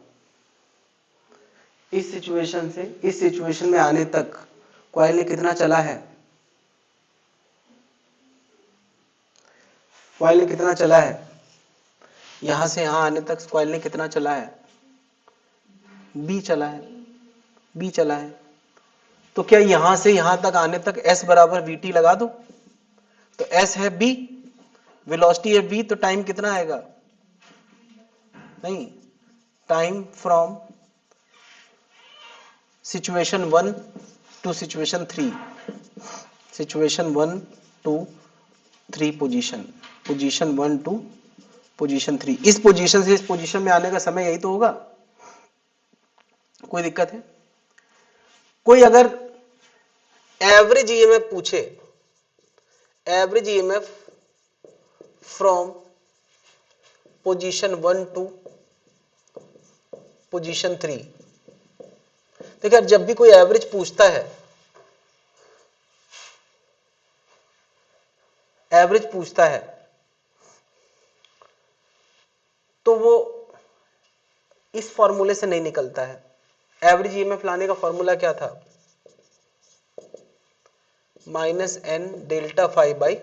इस सिचुएशन से इस सिचुएशन में आने तक कॉइल ने कितना चला है? कॉइल ने कितना चला है? यहां से यहां आने तक कॉइल ने कितना चला है? B चला है, B चला है। तो क्या यहां से यहां तक आने तक S बराबर VT लगा दो? तो S है B, वेलोसिटी है V, तो टाइम कितना आएगा? नहीं, time from situation 1 to situation 3, situation 1 to 3 position 1 to position 3, इस पोजीशन से इस पोजीशन में आने का समय यही तो होगा। कोई दिक्कत है? कोई अगर एवरेज ईएमएफ पूछे, average EMF from position 1 to position 3, देखिए जब भी कोई एवरेज पूछता है, एवरेज पूछता है तो वो इस फॉर्मूले से नहीं निकलता है। एवरेज ईएमएफ लाने का फॉर्मूला क्या था? -n delta phi by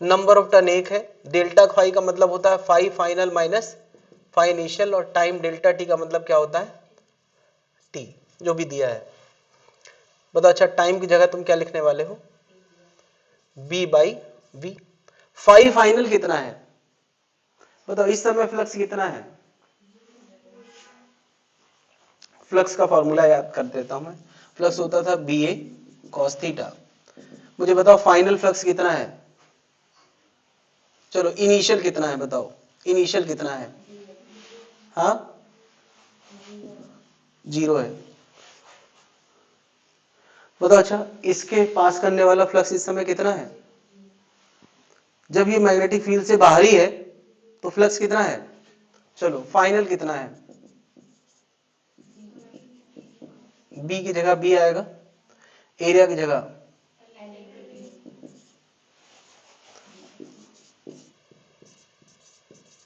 number of turn 1 है, डेल्टा फाई का मतलब होता है phi final minus phi initial, और टाइम डेल्टा टी का मतलब क्या होता है? टी, जो भी दिया है। बताओ, अच्छा टाइम की जगह तुम क्या लिखने वाले हो? B by V। Phi final कितना है? बताओ इस समय फ्लक्स कितना है? फ्लक्स का फॉर्मूला याद कर देता हूं मैं। फ्लक्स होता था BA cos थीटा। मुझे बताओ फाइनल फ्लक्स कितना है? चलो इनिशियल कितना है बताओ, इनिशियल कितना है? हाँ 0 है। बताओ अच्छा इसके पास करने वाला फ्लक्स इस समय कितना है? जब ये मैग्नेटिक फील्ड से बाहर ही है तो फ्लक्स कितना है? चलो फाइनल कितना है? B की जगह B आएगा, एरिया की जगह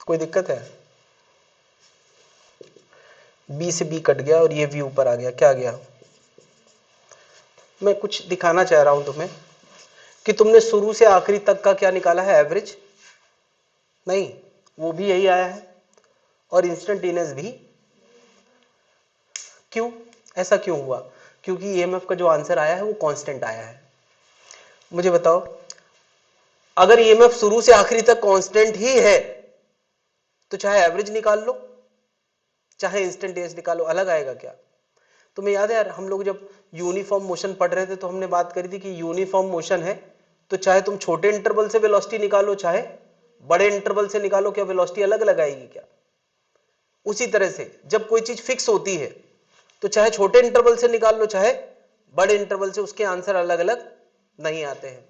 कोई दिक्कत है? B से B कट गया और ये V ऊपर आ गया, क्या आ गया? मैं कुछ दिखाना चाह रहा हूं तुम्हें कि तुमने शुरू से आखिरी तक का क्या निकाला है, एवरेज? नहीं, वो भी यही आया है और इंस्टेंटेनियस भी। क्यों? ऐसा क्यों हुआ? क्योंकि ईएमएफ का जो आंसर आया है वो कांस्टेंट आया है। मुझे बताओ, अगर ईएमएफ शुरू से आखिरी तक कांस्टेंट ही है तो चाहे एवरेज निकाल लो चाहे इंस्टेंटेनियस निकालो, अलग आएगा क्या? तुम्हें याद है यार, हम लोग जब यूनिफॉर्म मोशन पढ़ रहे थे तो हमने बात करी थी कि यूनिफॉर्म मोशन है तो चाहे तुम छोटे इंटरवल से वेलोसिटी निकालो चाहे बड़े इंटरवल से निकालो, क्या वेलोसिटी अलग अलग आएगी क्या? उसी तरह से जब कोई चीज फिक्स होती है तो चाहे छोटे इंटरवल से निकाल लो चाहे बड़े इंटरवल से, उसके आंसर अलग अलग नहीं आते हैं।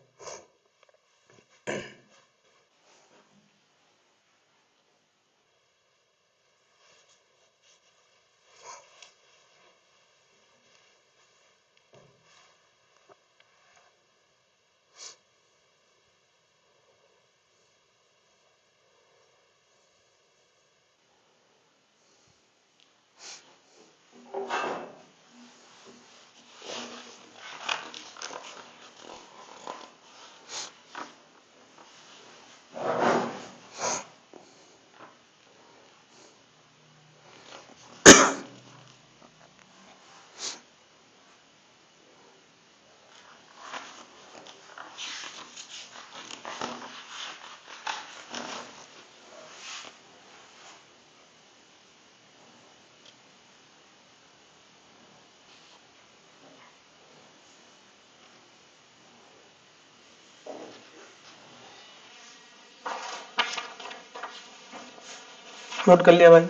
नोट कर लिया भाई?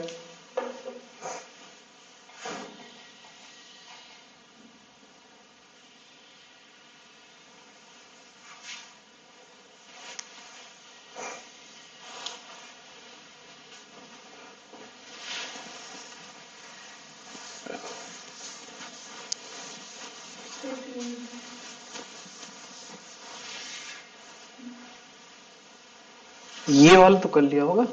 ये वाला तो कर लिया होगा।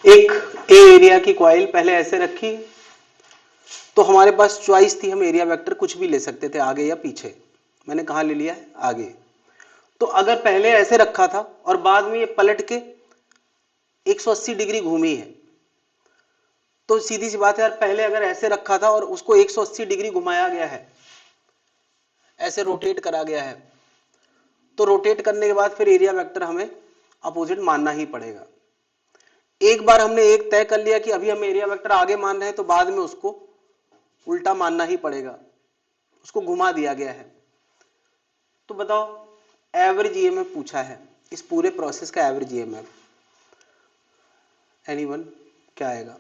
एक ए एरिया की कॉइल पहले ऐसे रखी, तो हमारे पास चॉइस थी, हम एरिया वेक्टर कुछ भी ले सकते थे, आगे या पीछे। मैंने कहा ले लिया है, आगे। तो अगर पहले ऐसे रखा था और बाद में ये पलट के 180 डिग्री घूमी है, तो सीधी सी बात है यार, पहले अगर ऐसे रखा था और उसको 180 डिग्री घुमाया गया है, ऐसे रोटेट करा गया है, तो रोटेट करने के बाद फिर एरिया वेक्टर हमें अपोजिट मानना ही पड़ेगा। एक बार हमने एक तय कर लिया कि अभी हम एरिया वेक्टर आगे मान रहे हैं, तो बाद में उसको उल्टा मानना ही पड़ेगा, उसको घुमा दिया गया है। तो बताओ, एवरेज ईएमएफ पूछा है, इस पूरे प्रोसेस का एवरेज ईएमएफ, एनीवन, क्या आएगा?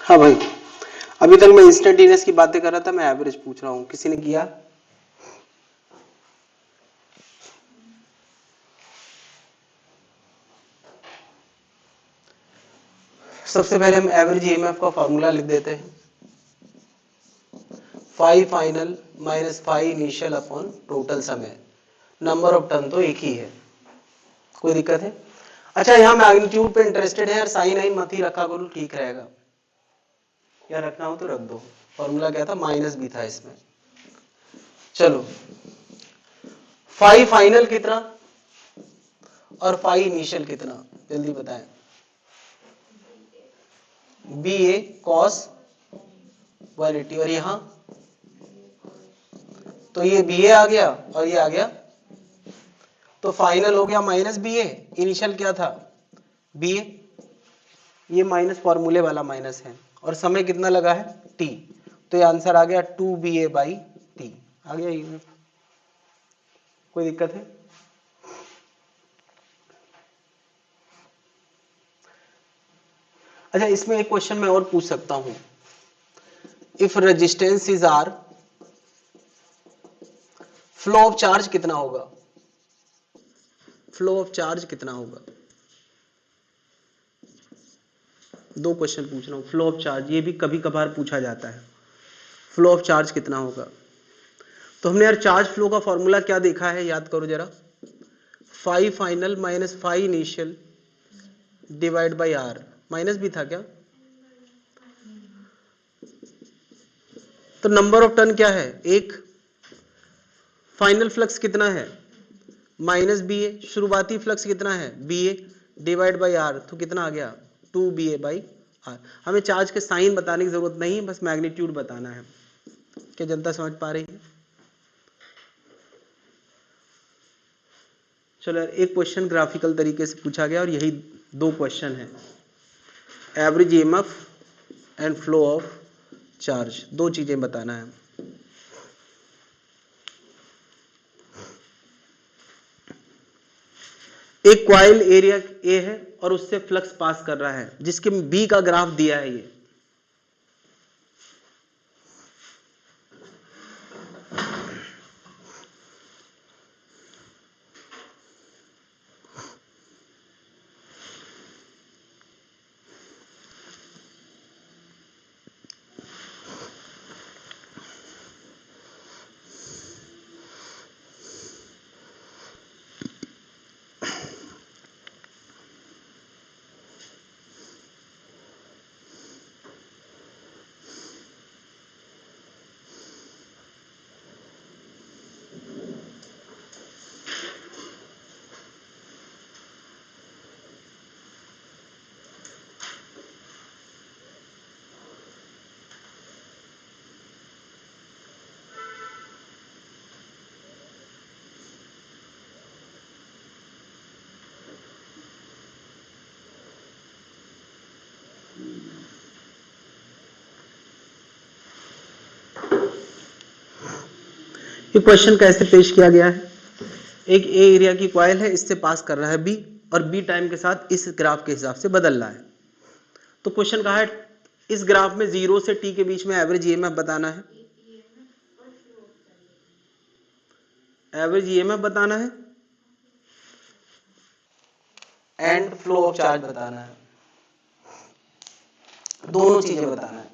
हाँ भाई, अभी तक मैं इंस्टेंटेनियस की बातें कर रहा था, मैं एवरेज पूछ रहा हूं, किसी ने किया? सबसे पहले हम एवरेज ईएमएफ का फॉर्मूला लिख देते हैं, phi final minus phi initial upon total समय। नंबर ऑफ टर्न तो एक ही है, कोई दिक्कत है? अच्छा, यहाँ मैग्नीट्यूड पे इंटरेस्टेड है यार, साइन आई मत ही रखा करो, ठीक रहेगा, या रखना हो तो रख दो। फॉर्मूला क्या था? माइनस भी था इसमें। चलो, फाई फाइनल कितना और फाई इनिशियल कितना, जल्दी बताएं। बी ए कॉस 180, और यहां तो ये बी ए आ गया और ये आ गया, तो फाइनल हो गया माइनस बी ए, इनिशियल क्या था? बी ए, ये माइनस फॉर्मूले वाला माइनस है, और समय कितना लगा है? टी, तो ये आंसर आ गया 2BA बाई टी, आ गया ये। कोई दिक्कत है? अच्छा, इसमें एक क्वेश्चन मैं और पूछ सकता हूं, if resistance is R, flow of charge कितना होगा? फ्लो ऑफ चार्ज कितना होगा? दो क्वेश्चन पूछ रहा हूं, फ्लो ऑफ चार्ज, ये भी कभी कभार पूछा जाता है, फ्लो ऑफ चार्ज कितना होगा? तो हमने यार चार्ज फ्लो का फॉर्मूला क्या देखा है, याद करो जरा, phi final minus phi initial divide by R, minus भी था क्या? तो नंबर ऑफ टर्न क्या है? एक। फाइनल फ्लक्स कितना है? Minus B A. शुरुआती फ्लक्स कितना है? B A divide by R, तो कितना आ गया? 2BA by R. हमें चार्ज के साइन बताने की जरूरत नहीं, बस मैग्नीट्यूड बताना है। क्या जनता समझ पा रही है? चलो यार, एक क्वेश्चन ग्राफिकल तरीके से पूछा गया और यही दो क्वेश्चन है, average EMF and flow of charge, दो चीजें बताना है। एक क्वाइल एरिया ए है और उससे फ्लक्स पास कर रहा है, जिसके बी का ग्राफ दिया है ये। ये क्वेश्चन कैसे पेश किया गया है, एक ए एरिया की कॉइल है, इससे पास कर रहा है बी और बी टाइम के साथ इस ग्राफ के हिसाब से बदल रहा है। तो क्वेश्चन कहा है इस ग्राफ में 0 से t के बीच में एवरेज ईएमएफ बताना है, एवरेज ईएमएफ बताना है एंड फ्लो ऑफ चार्ज बताना है, दोनों चीजें बताना है।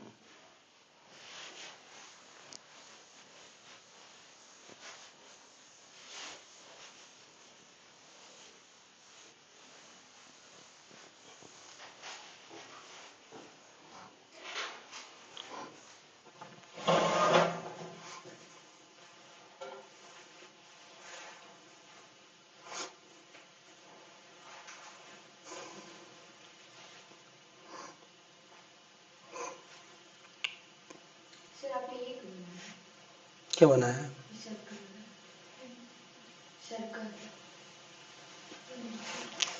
क्या बनाया है,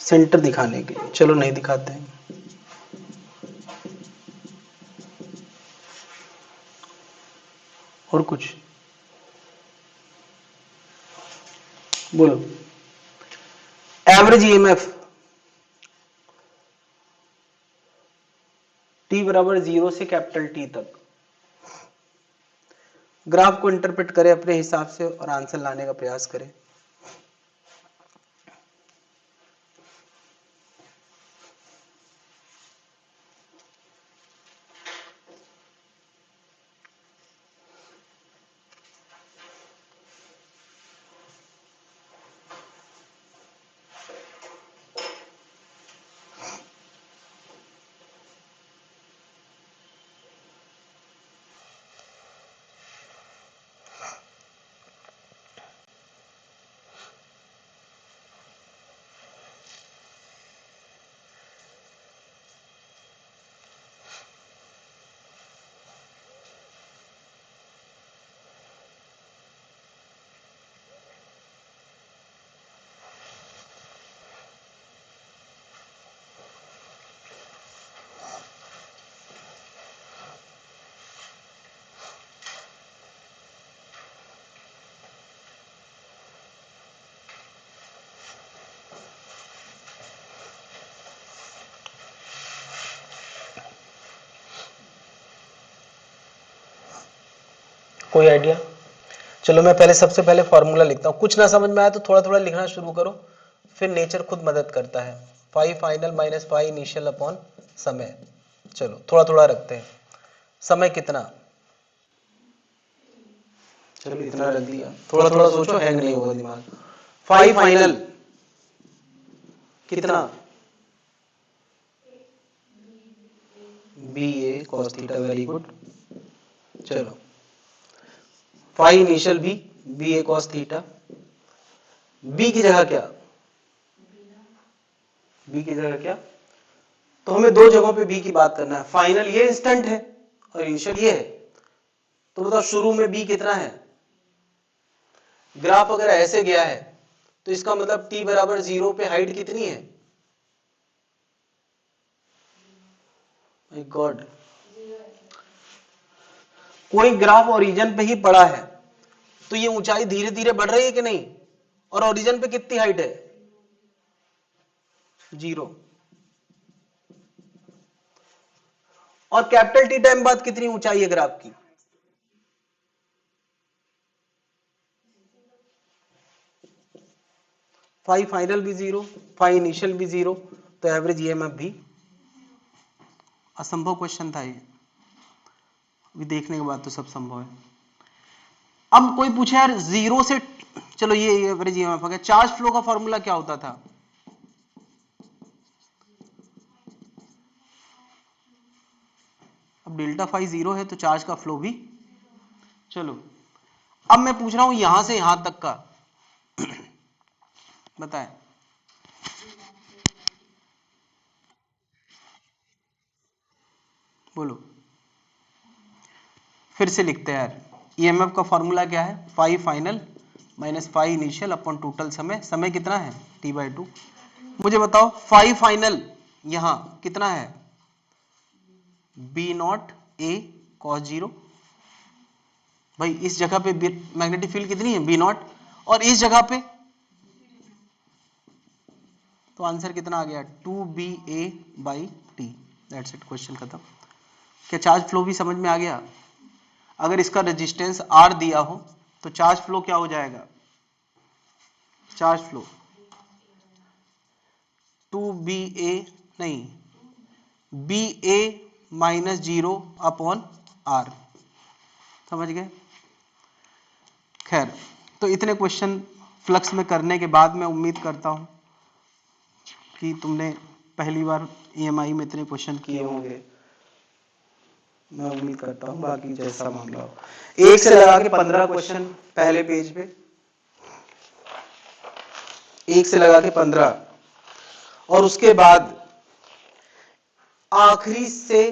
सेंटर दिखाने के लिए, चलो नहीं दिखाते हैं। और कुछ बोलो। एवरेज ईएमएफ t बराबर 0 से कैपिटल T तक, ग्राफ को इंटरप्रेट करें अपने हिसाब से और आंसर लाने का प्रयास करें। कोई आइडिया? चलो मैं पहले सबसे पहले फॉर्मूला लिखता हूँ, कुछ ना समझ में आया तो थोड़ा थोड़ा लिखना शुरू करो, फिर नेचर खुद मदद करता है। 5 फाइनल माइनस 5 इनिशियल अपॉन समय। चलो थोड़ा थोड़ा रखते हैं। समय कितना, चलो इतना रख दिया, थोड़ा थोड़ा सोचो, हैंग नहीं होगा दिमाग। 5 फाइनल कितना, बी ए कॉस थीटा, वेरी गुड। चलो 5 इनिशियल बी ए कॉस थीटा, बी की जगह क्या, बी की जगह क्या, तो हमें दो जगहों पे बी की बात करना है। फाइनल ये इंस्टेंट है और इनिशियल ये है, तो बताओ शुरू में बी कितना है। ग्राफ अगर ऐसे गया है तो इसका मतलब t बराबर 0 पे हाइट कितनी है, माय गॉड, कोई ग्राफ ओरिजिन पे ही पड़ा है तो ये ऊंचाई धीरे धीरे बढ़ रही है कि नहीं, और ओरिजिन पे कितनी हाइट है, 0। और कैपिटल टी टाइम बाद कितनी ऊंचाई है ग्राफ की, फाइव फाइनल भी 0, 5 इनिशियल भी 0, तो एवरेज ईएमएफ भी असंभव क्वेश्चन था ये, अभी देखने के बाद तो सब संभव है। अब कोई पूछे यार 0 से, चलो ये एवरेज ईएमएफ हो गया, चार्ज फ्लो का फॉर्मूला क्या होता था, अब डेल्टा फाई 0 है तो चार्ज का फ्लो भी, चलो अब मैं पूछ रहा हूं यहां से यहां तक का बताएं, बोलो, फिर से लिखते हैं यार। ईएमएफ का फॉर्मूला क्या है, 5 final minus 5 initial upon total समय, समय कितना है t/2। मुझे बताओ 5 फाइनल यहां कितना है, बी नॉट ए कॉस 0, भाई इस जगह पे मैग्नेटिक फील्ड कितनी है बी नॉट, और इस जगह पे तो आंसर कितना आ गया 2BA/T। दैट्स इट, क्वेश्चन खत्म। क्या चार्ज फ्लो भी समझ में आ गया? अगर इसका रेजिस्टेंस R दिया हो तो चार्ज फ्लो क्या हो जाएगा? चार्ज फ्लो 2BA नहीं BA माइनस 0/R, समझ गए? खैर, तो इतने क्वेश्चन फ्लक्स में करने के बाद मैं उम्मीद करता हूं कि तुमने पहली बार EMI में इतने क्वेश्चन किए होंगे, मैं उम्मीद करता हूं, बाकी जैसा मामला हो। 1 से लगा के 15 क्वेश्चन पहले पेज पे, 1 से लगा के 15, और उसके बाद आखिरी से